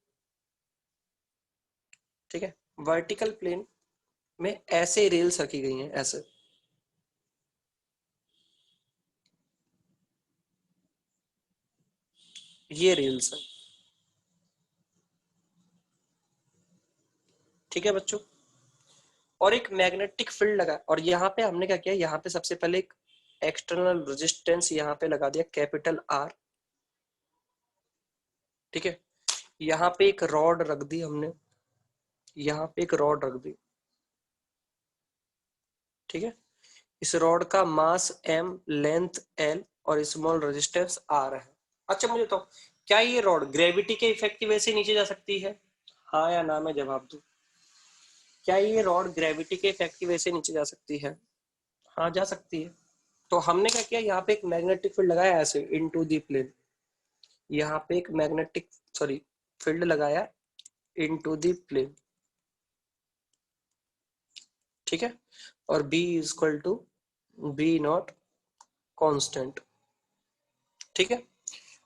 ठीक है, वर्टिकल प्लेन में ऐसे रेल्स रखी गई हैं, ऐसे ये रेल्स है। ठीक है बच्चों, और एक मैग्नेटिक फील्ड लगा, और यहाँ पे हमने क्या किया, यहाँ पे सबसे पहले एक एक्सटर्नल रेजिस्टेंस यहाँ पे लगा दिया कैपिटल आर। ठीक है, यहाँ पे एक रॉड रख दी हमने, यहाँ पे एक रॉड रख दी। ठीक है, इस रॉड का मास m, लेंथ l और स्मॉल रेजिस्टेंस r है। अच्छा मुझे तो क्या ये रॉड ग्रेविटी के इफेक्ट की वजह से नीचे जा सकती है? हाँ या ना में जवाब दो। क्या ये रॉड ग्रेविटी के इफेक्ट की वजह से नीचे जा सकती है? हाँ जा सकती है। तो हमने क्या किया, यहाँ पे एक मैग्नेटिक फील्ड लगाया ऐसे इनटू दी प्लेन, यहाँ पे एक मैग्नेटिक, सॉरी फील्ड लगाया इनटू द प्लेन, ठीक है, और B is equal to B naught constant, ठीक है।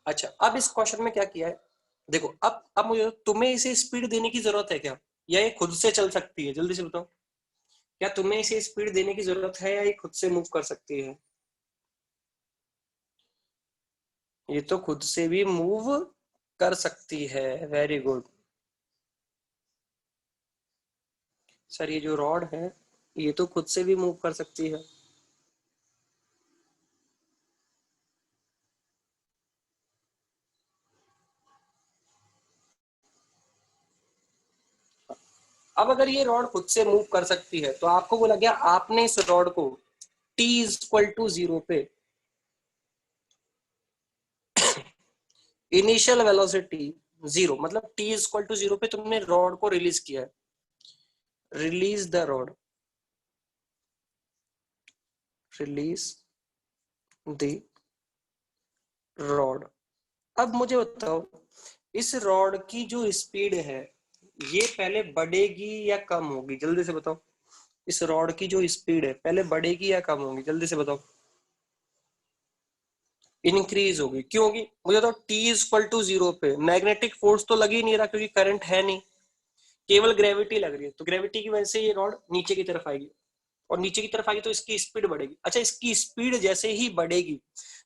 अच्छा, अब इस क्वेश्चन में क्या किया है, देखो अब मुझे तुम्हें इसे स्पीड देने की जरूरत है क्या, या ये खुद से चल सकती है, जल्दी से बताओ, क्या तुम्हें इसे स्पीड देने की जरूरत है या ये खुद से मूव कर सकती है? ये तो खुद से भी मूव कर सकती है, वेरी गुड सर, ये जो रॉड है ये तो खुद से भी मूव कर सकती है। अब अगर ये रॉड खुद से मूव कर सकती है तो आपको बोला गया आपने इस रॉड को t इज इक्वल टू 0 पे इनिशियल वेलोसिटी 0, मतलब t इज इक्वल टू 0 पे तुमने रॉड को रिलीज किया है, release the rod, release the rod. अब मुझे बताओ इस रॉड की जो स्पीड है ये पहले बढ़ेगी या कम होगी, जल्दी से बताओ, इस रॉड की जो स्पीड है पहले बढ़ेगी या कम होगी, जल्दी से बताओ। इंक्रीज होगी, क्यों होगी, मुझे तो टी इज इक्वल टू 0 पे मैग्नेटिक फोर्स तो लग ही नहीं रहा क्योंकि करंट है नहीं, केवल ग्रेविटी लग रही है, तो ग्रेविटी की वजह से ये रॉड नीचे की तरफ आएगी, और नीचे की तरफ आएगी तो इसकी स्पीड बढ़ेगी। अच्छा, इसकी स्पीड जैसे ही बढ़ेगी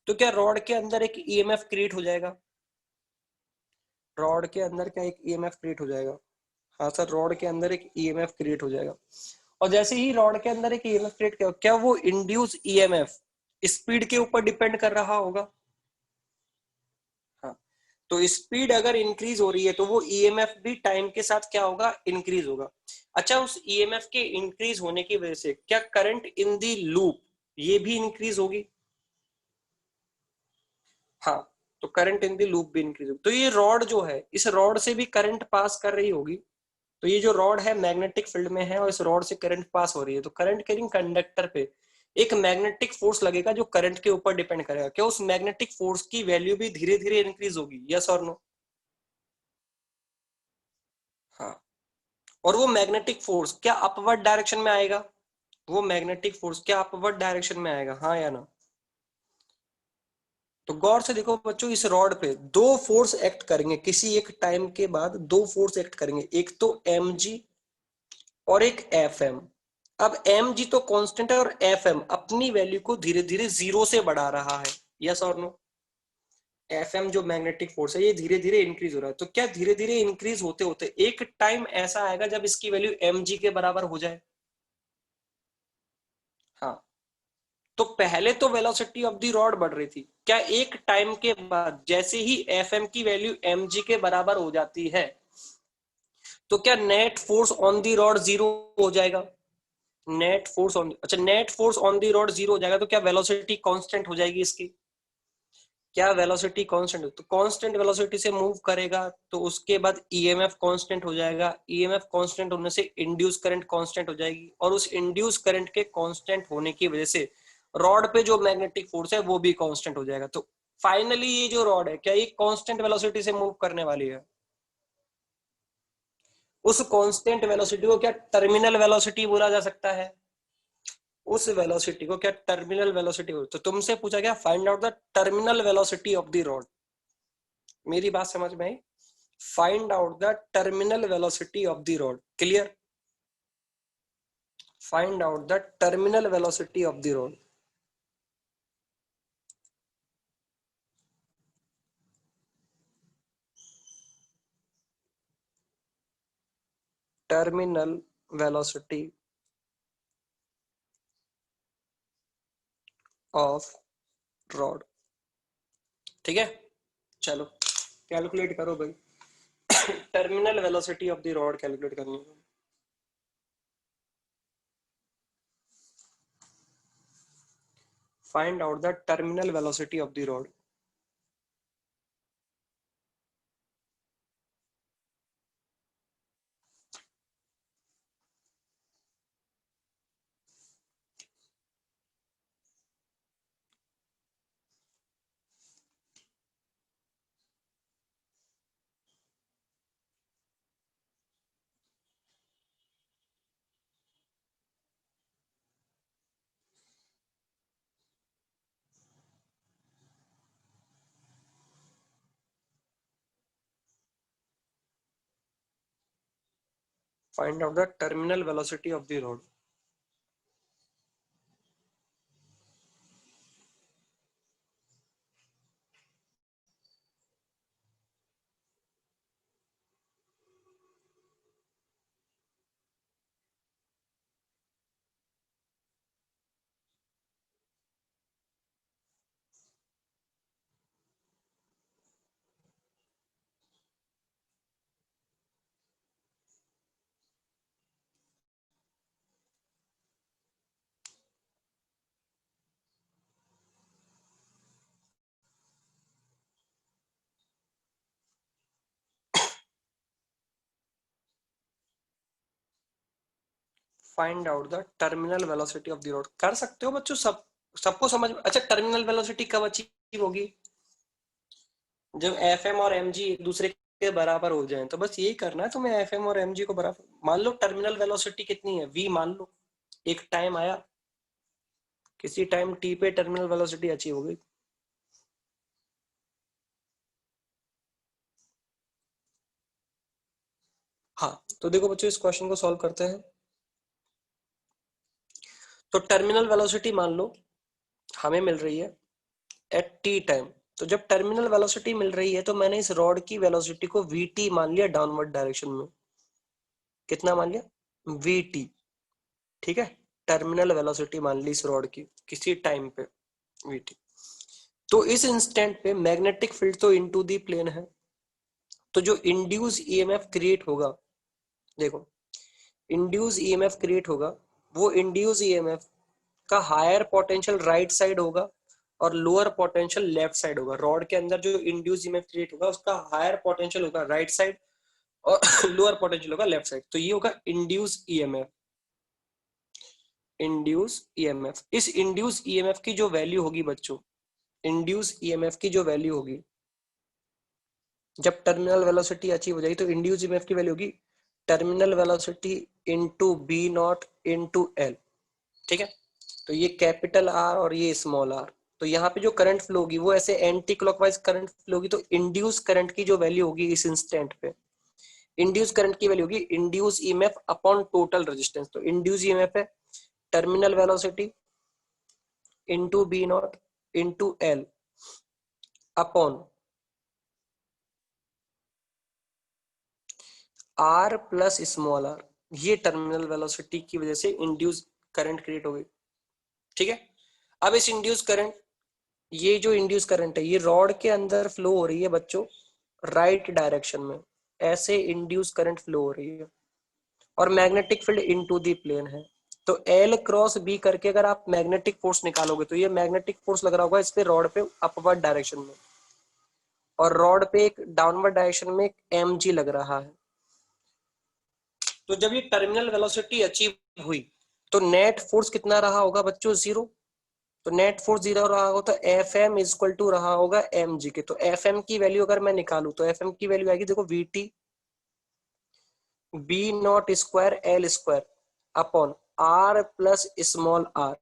तो क्या रॉड के अंदर एक ईएमएफ क्रिएट हो जाएगा, रॉड के अंदर क्या एक ईएमएफ क्रिएट हो जाएगा, हाँ सर, रॉड के अंदर एक ईएमएफ क्रिएट हो जाएगा, और जैसे ही रॉड के अंदर एक ईएमएफ क्रिएट किया, क्या वो इंड्यूस ईएमएफ स्पीड के ऊपर डिपेंड कर रहा होगा? हाँ, तो स्पीड अगर इंक्रीज हो रही है तो वो ईएमएफ भी टाइम के साथ क्या होगा, इंक्रीज होगा। अच्छा, उस ईएमएफ के इंक्रीज होने की वजह से क्या करंट इन दी लूप ये भी इंक्रीज होगी? हाँ, तो करंट इन दी लूप भी इंक्रीज होगी, तो ये रॉड जो है इस रॉड से भी करंट पास कर रही होगी, तो ये जो रॉड है मैग्नेटिक फील्ड में है और इस रॉड से करंट पास हो रही है, तो करंट कैरिंग कंडक्टर पे एक मैग्नेटिक फोर्स लगेगा जो करंट के ऊपर डिपेंड करेगा, क्या उस मैग्नेटिक फोर्स की वैल्यू भी धीरे धीरे इंक्रीज होगी, यस और नो? हाँ, और वो मैग्नेटिक फोर्स क्या अपवर्ड डायरेक्शन में आएगा, वो मैग्नेटिक फोर्स क्या अपवर्ड डायरेक्शन में आएगा, हाँ या ना? तो गौर से देखो बच्चों, इस रॉड पे दो फोर्स एक्ट करेंगे, किसी एक टाइम के बाद दो फोर्स एक्ट करेंगे, एक तो mg और एक एफ एम। अब mg तो कांस्टेंट है और एफ एम अपनी वैल्यू को धीरे धीरे जीरो से बढ़ा रहा है, यस और नो? एफ एम जो मैग्नेटिक फोर्स है ये धीरे धीरे इंक्रीज हो रहा है, तो क्या धीरे धीरे इंक्रीज होते होते एक टाइम ऐसा आएगा जब इसकी वैल्यू mg के बराबर हो जाए? हाँ, तो पहले तो वेलोसिटी ऑफ द रॉड बढ़ रही थी, क्या एक टाइम के बाद जैसे ही एफ एम की वैल्यू mg के बराबर हो जाती है तो क्या net force on the rod zero हो जाएगा? नेट फोर्स ऑन, अच्छा, net force on the rod zero हो जाएगा तो क्या वेलोसिटी कांस्टेंट हो जाएगी इसकी? क्या वेलोसिटी कांस्टेंट, तो कांस्टेंट वेलोसिटी से मूव करेगा तो उसके बाद ईएमएफ कांस्टेंट हो जाएगा, ईएमएफ कांस्टेंट होने से इंड्यूस करंट कांस्टेंट हो जाएगी, और उस इंड्यूस करंट के कांस्टेंट होने की वजह से रॉड पे जो मैग्नेटिक फोर्स है वो भी कांस्टेंट हो जाएगा, तो फाइनली ये जो रॉड है क्या ये कांस्टेंट वेलोसिटी से मूव करने वाली है? उस कांस्टेंट वेलोसिटी को क्या टर्मिनल वेलोसिटी बोला जा सकता है? उस वेलोसिटी को क्या टर्मिनल वेलोसिटी बोलते, तो तुमसे पूछा गया find out the terminal velocity of the rod, मेरी बात समझ में आई? Find out the terminal velocity of the rod, clear? Find out the terminal velocity of the rod, terminal velocity of rod, ठीक है, चलो कैलकुलेट करो भाई, terminal velocity of the rod calculate करनी है। Find out the terminal velocity of the rod, find out the terminal velocity of the rod. Find out the terminal velocity of the rod. कर सकते हो बच्चों, सबको समझ में। अच्छा, टर्मिनल वेलोसिटी कब अचीव होगी? जब एफ एम और एम जी एक दूसरे के बराबर हो जाएं। तो बस यही करना है तुम्हें, एफ एम और एम जी को बराबर मान लो। टर्मिनल वेलोसिटी कितनी है? वी मान लो। एक टाइम आया, किसी टाइम टी पे टर्मिनल वेलोसिटी अचीव हो गई। हाँ, तो देखो बच्चों, इस क्वेश्चन को सॉल्व करते हैं। तो टर्मिनल वेलोसिटी मान लो हमें मिल रही है एट टी टाइम। तो जब टर्मिनल वेलोसिटी मिल रही है तो मैंने इस रॉड की वेलोसिटी को वी टी मान लिया, डाउनवर्ड डायरेक्शन में। कितना मान लिया? We T. ठीक है, टर्मिनल वेलोसिटी मान ली इस रॉड की किसी टाइम पे, वी टी। तो इस इंस्टेंट पे मैग्नेटिक फील्ड तो इनटू दी प्लेन है। तो जो इंड्यूस ईएमएफ क्रिएट होगा, देखो, इंड्यूस ईएमएफ क्रिएट होगा, वो इंड्यूस ईएमएफ का हायर पोटेंशियल राइट साइड होगा और लोअर पोटेंशियल लेफ्ट साइड होगा। रॉड के अंदर जो इंड्यूस ईएमएफ क्रिएट होगा उसका हायर पोटेंशियल होगा राइट साइड और लोअर पोटेंशियल होगा लेफ्ट साइड। तो ये होगा इंड्यूस ईएमएफ। इंड्यूस ईएमएफ, इस इंड्यूस ईएमएफ की जो वैल्यू होगी बच्चों, इंड्यूस ईएमएफ की जो वैल्यू होगी जब टर्मिनल वेलोसिटी अचीव हो जाएगी, तो इंड्यूस ईएमएफ की वैल्यू होगी terminal velocity into B naught into L. ठीक है, तो ये कैपिटल आर और ये स्मॉल आर। तो यहाँ पे जो करंट फ्लो होगी वो ऐसे एंटी क्लॉकवाइज करंट फ्लो होगी। तो इंड्यूस करंट की जो वैल्यू होगी इस इंस्टेंट पे, इंड्यूस करंट की वैल्यू होगी induce EMF upon total resistance. तो इंड्यूस ईएमएफ है terminal velocity into B naught into L upon R plus small R. ये टर्मिनल वेलोसिटी की वजह से इंड्यूस करंट क्रिएट हो गई। ठीक है, अब इस इंड्यूस करंट, ये जो इंड्यूस करंट है ये रॉड के अंदर फ्लो हो रही है बच्चों, राइट डायरेक्शन में। ऐसे इंड्यूस करंट फ्लो हो रही है और magnetic field into the plane है। तो एल क्रॉस बी करके अगर आप मैग्नेटिक फोर्स निकालोगे तो ये मैग्नेटिक फोर्स लग रहा होगा इस पे रॉड पे अपवर्ड डायरेक्शन में, और रॉड पे एक डाउनवर्ड डायरेक्शन में एक एम जी लग रहा है। तो जब ये टर्मिनल वेलोसिटी अचीव हुई तो नेट फोर्स कितना रहा होगा बच्चों? जीरो। तो नेट फोर्स जीरो रहा होगा तो F M is equal to रहा होगा एम जी के। तो एफ एम की वैल्यू अगर मैं निकालू तो एफ एम की वैल्यू आएगी, देखो, V T B naught square L square upon R plus small R.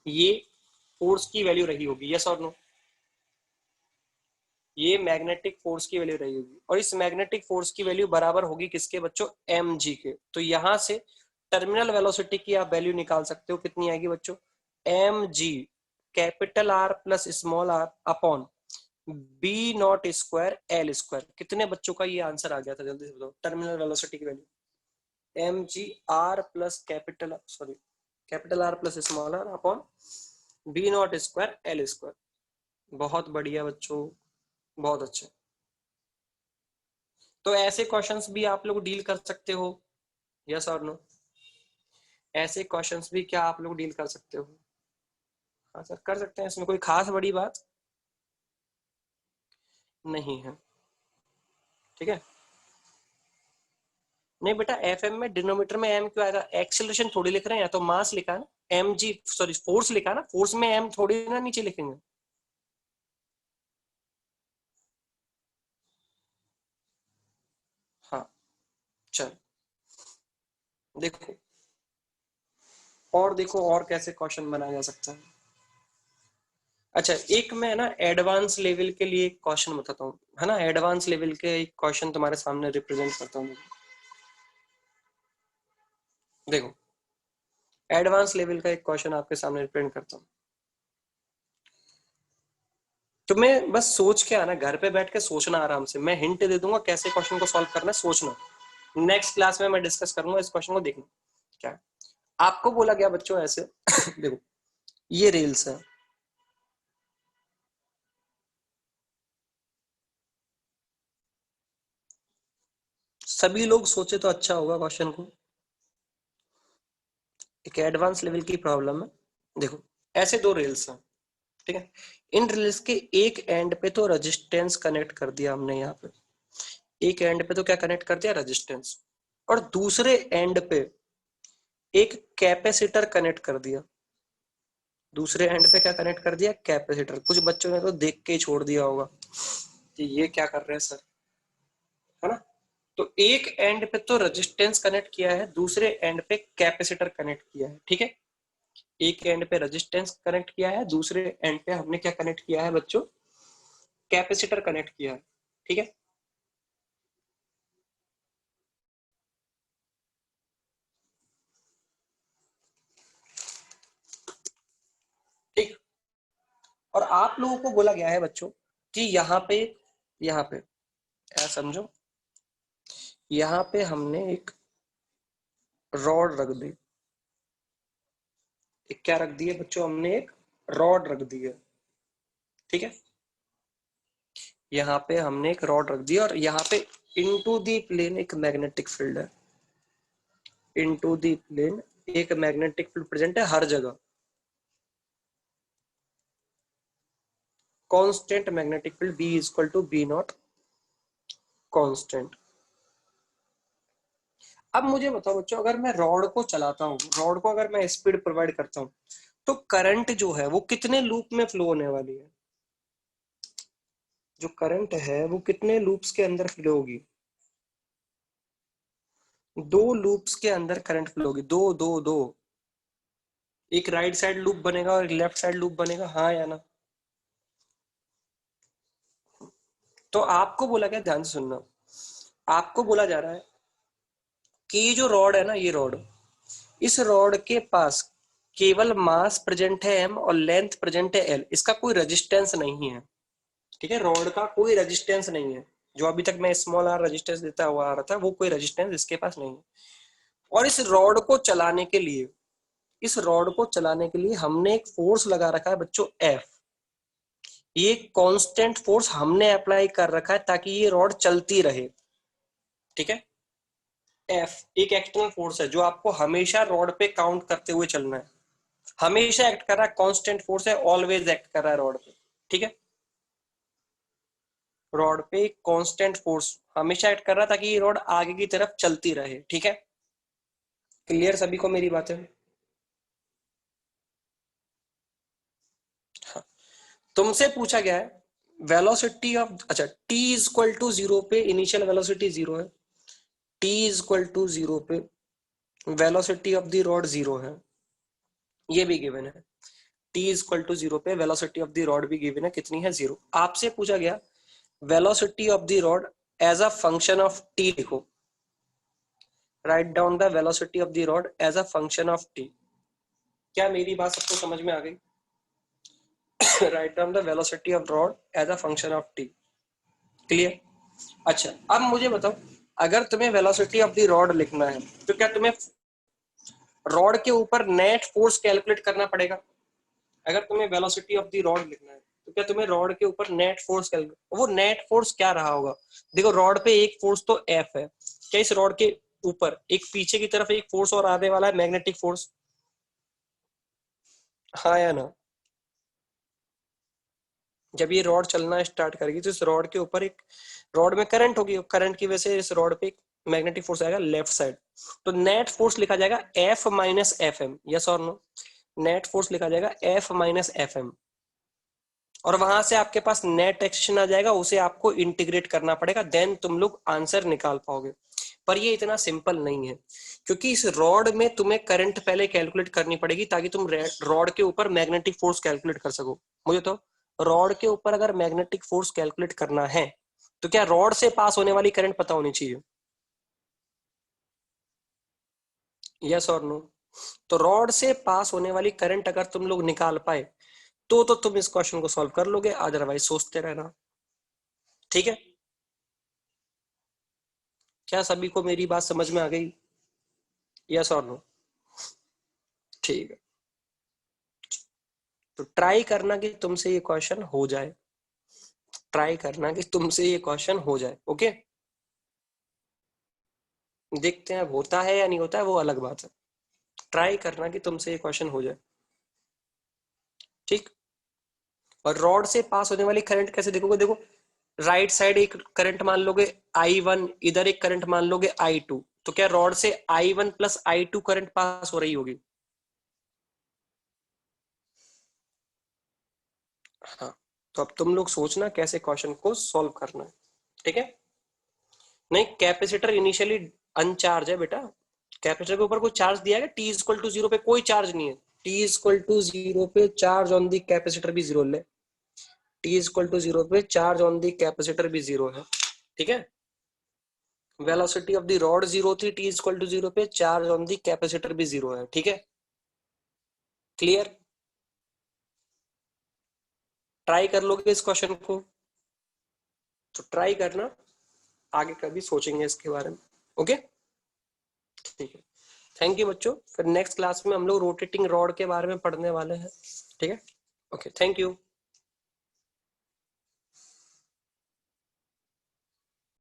ये फोर्स की वैल्यू रही होगी, यस और नो? ये मैग्नेटिक फोर्स की वैल्यू रही होगी और इस मैग्नेटिक फोर्स की वैल्यू बराबर होगी किसके बच्चों? एम जी के। तो यहां से टर्मिनल वेलोसिटी की आप वैल्यू निकाल सकते हो, कितनी आएगी बच्चों? M G capital R plus small R upon B naught square L square. कितने बच्चों का ये आंसर आ गया था? जल्दी से बताओ टर्मिनल वेलोसिटी की value. M G R plus capital, sorry, capital R plus small R upon B naught square L square. बहुत बढ़िया बच्चों, बहुत अच्छे। तो ऐसे क्वेश्चंस भी आप लोग डील कर सकते हो, यस और नो? ऐसे क्वेश्चंस भी क्या आप लोग डील कर सकते हो? हाँ सर, कर सकते हैं, इसमें कोई खास बड़ी बात नहीं है। ठीक है, नहीं बेटा, एफ एम में डिनोमीटर में एम क्यों आएगा? एक्सेलरेशन थोड़ी लिख रहे हैं, या तो मास लिखा है ना। एम जी, सॉरी, फोर्स लिखा है ना, फोर्स में एम थोड़ी ना नीचे लिखेंगे। हाँ, चल, देखो, और देखो और कैसे क्वेश्चन बनाया जा सकता है। अच्छा, एक मैं ना एडवांस लेवल के लिए क्वेश्चन बताता हूँ, है ना। एडवांस लेवल के एक क्वेश्चन तुम्हारे सामने रिप्रेजेंट करता हूँ। देखो एडवांस लेवल का एक क्वेश्चन आपके सामने रिप्रेजेंट करता हूँ। तुम्हें बस सोच के आना, घर पे बैठ के सोचना आराम से, मैं हिंट दे दूंगा कैसे क्वेश्चन को सॉल्व करना है, सोचना। नेक्स्ट क्लास में मैं डिस्कस करूंगा इस क्वेश्चन को, देखना क्या है। आपको बोला गया बच्चों ऐसे देखो ये रेल्स है, सभी लोग सोचे तो अच्छा होगा क्वेश्चन को, एक एडवांस लेवल की प्रॉब्लम है। देखो ऐसे दो रेल्स हैं, ठीक है। इन रेल्स के एक एंड पे तो रेजिस्टेंस कनेक्ट कर दिया हमने, यहाँ पे एक एंड पे तो क्या कनेक्ट कर दिया, रेजिस्टेंस, और दूसरे एंड पे एक कैपेसिटर कनेक्ट कर दिया। दूसरे एंड पे क्या कनेक्ट कर दिया, कैपेसिटर। कुछ बच्चों ने तो देख के ही छोड़ दिया होगा कि ये क्या कर रहे हैं सर, है ना। तो एक एंड पे तो रेजिस्टेंस कनेक्ट किया है, दूसरे एंड पे कैपेसिटर कनेक्ट किया है, ठीक है। एक एंड पे रेजिस्टेंस कनेक्ट किया है, दूसरे एंड पे हमने क्या कनेक्ट किया है बच्चों, कैपेसिटर कनेक्ट किया है, ठीक है। ठीक। और आप लोगों को बोला गया है बच्चों कि यहाँ पे ऐसा समझो, यहाँ पे हमने एक रॉड रख दी, एक क्या रख दी है बच्चों, हमने एक रॉड रख दी है, ठीक है। यहाँ पे हमने एक रॉड रख दी और यहाँ पे इनटू दी प्लेन एक मैग्नेटिक फील्ड है, इनटू दी प्लेन एक मैग्नेटिक फील्ड प्रेजेंट है हर जगह, constant magnetic field B is equal to B naught constant. अब मुझे बताओ बच्चों, अगर मैं रॉड को चलाता हूँ, रॉड को अगर मैं स्पीड प्रोवाइड करता हूँ, तो करंट जो है वो कितने लूप में फ्लो होने वाली है, जो करंट है वो कितने लूप्स के अंदर फ्लो होगी, दो लूप्स के अंदर करंट फ्लो होगी, दो दो दो, एक राइट साइड लूप बनेगा और एक लेफ्ट साइड लूप बनेगा, हाँ या ना। तो आपको बोला गया, ध्यान से सुनना, आपको बोला जा रहा है कि ये जो रॉड है ना, ये रॉड, इस रॉड के पास केवल मास प्रेजेंट है m और लेंथ प्रेजेंट है l, इसका कोई रेजिस्टेंस नहीं है, ठीक है। रॉड का कोई रेजिस्टेंस नहीं है, जो अभी तक मैं स्मॉल आर रेजिस्टेंस देता हुआ आ रहा था, वो कोई रेजिस्टेंस इसके पास नहीं है। और इस रॉड को चलाने के लिए, इस रॉड को चलाने के लिए हमने एक फोर्स लगा रखा है बच्चों, F। ये कांस्टेंट फोर्स हमने अप्लाई कर रखा है ताकि ये रॉड चलती रहे, ठीक है। F एक एक्सटर्नल फोर्स है जो आपको हमेशा रॉड पे काउंट करते हुए चलना है, हमेशा एक्ट कर रहा है, कांस्टेंट फोर्स है, ऑलवेज एक्ट कर रहा है रॉड पे, ठीक है। रॉड पे एक कांस्टेंट फोर्स हमेशा एक्ट कर रहा है ताकि ये रॉड आगे की तरफ चलती रहे, ठीक है। क्लियर सभी को मेरी बातें। हाँ। तुमसे पूछा गया है वेलोसिटी ऑफ, अच्छा t is equal to zero पे इनिशियल वेलोसिटी जीरो है, t is equal to zero पे velocity of the rod zero है, ये भी गिवन है। t is equal to zero पे वेलोसिटी ऑफ द रॉड भी गिवन है, कितनी है, जीरो। आपसे पूछा गया velocity of the rod as a function of t, लिखो, write down the velocity of the rod as a function of t। क्या मेरी बात सबको समझ में आ गई? Write down the velocity of rod as a function of t। Clear? अच्छा अब मुझे बताओ, अगर तुम्हें वेलोसिटी ऑफ द रॉड लिखना है तो क्या तुम्हें रॉड के ऊपर नेट फोर्स कैलकुलेट करना पड़ेगा? अगर तुम्हें वेलोसिटी ऑफ द रॉड लिखना है तो क्या तुम्हें रॉड के ऊपर नेट फोर्स कैलकुलेट, वो नेट फोर्स क्या रहा होगा? देखो रॉड पे एक फोर्स तो F है, क्या इस रॉड के ऊपर एक पीछे की तरफ एक फोर्स और आने वाला है, मैग्नेटिक फोर्स, हाँ या ना। जब ये रॉड चलना स्टार्ट करेगी तो इस रॉड के ऊपर एक, रॉड में करंट होगी, करंट की वजह से इस रॉड पे एक मैग्नेटिक फोर्स आएगा लेफ्ट साइड, तो नेट फोर्स लिखा जाएगा F minus F M, yes और नो। नेट फोर्स लिखा जाएगा F माइनस एफ एम, और वहां से आपके पास नेट एक्सटेंशन आ जाएगा, उसे आपको इंटीग्रेट करना पड़ेगा, देन तुम लोग आंसर निकाल पाओगे। पर ये इतना सिंपल नहीं है, क्योंकि इस रॉड में तुम्हें करंट पहले कैलकुलेट करनी पड़ेगी ताकि तुम रॉड के ऊपर मैग्नेटिक फोर्स कैलकुलेट कर सको। मुझे तो रॉड के ऊपर अगर मैग्नेटिक फोर्स कैलकुलेट करना है तो क्या रॉड से पास होने वाली करंट पता होनी चाहिए, यस और नो? तो रॉड से पास होने वाली करंट अगर तुम लोग निकाल पाए तो तुम इस क्वेश्चन को सॉल्व कर लोगे, अदरवाइज सोचते रहना। ठीक है, क्या सभी को मेरी बात समझ में आ गई? यस और नो? ठीक है, तो ट्राई करना कि तुमसे ये क्वेश्चन हो जाए, ट्राई करना कि तुमसे ये क्वेश्चन हो जाए। ओके, देखते हैं अब होता है या नहीं होता है, वो अलग बात है। ट्राई करना कि तुमसे ये क्वेश्चन हो जाए। ठीक। और रॉड से पास होने वाली करंट कैसे देखोगे? देखो, राइट साइड एक करंट मान लोगे I1, इधर एक करंट मान लोगे I2, तो क्या रॉड से I1 plus I2 current pass हो रही होगी? हाँ। तो अब तुम लोग सोचना कैसे क्वेश्चन को सॉल्व करना है। ठीक है, नहीं कैपेसिटर इनिशियली अनचार्ज है बेटा, कैपेसिटर के ऊपर कोई चार्ज दिया है? टी इक्वल टू जीरो पे कोई चार्ज नहीं है। टी इक्वल टू जीरो पे चार्ज ऑन दी कैपेसिटर भी जीरो ले, टी इक्वल टू जीरो पे चार्ज ऑन दी कैपेसिटर भी जीरो है। ठीक है, velocity of the rod zero थी, टी इक्वल टू जीरो पे चार्ज ऑन दी कैपेसिटर भी जीरो है। ठीक है, क्लियर? ट्राई कर लोगे इस क्वेश्चन को? तो ट्राई करना, आगे कभी सोचेंगे इसके बारे में। ओके, ठीक है, थैंक यू बच्चों। फिर नेक्स्ट क्लास में हम लोग रोटेटिंग रॉड के बारे में पढ़ने वाले हैं। ठीक है, ओके, थैंक यू।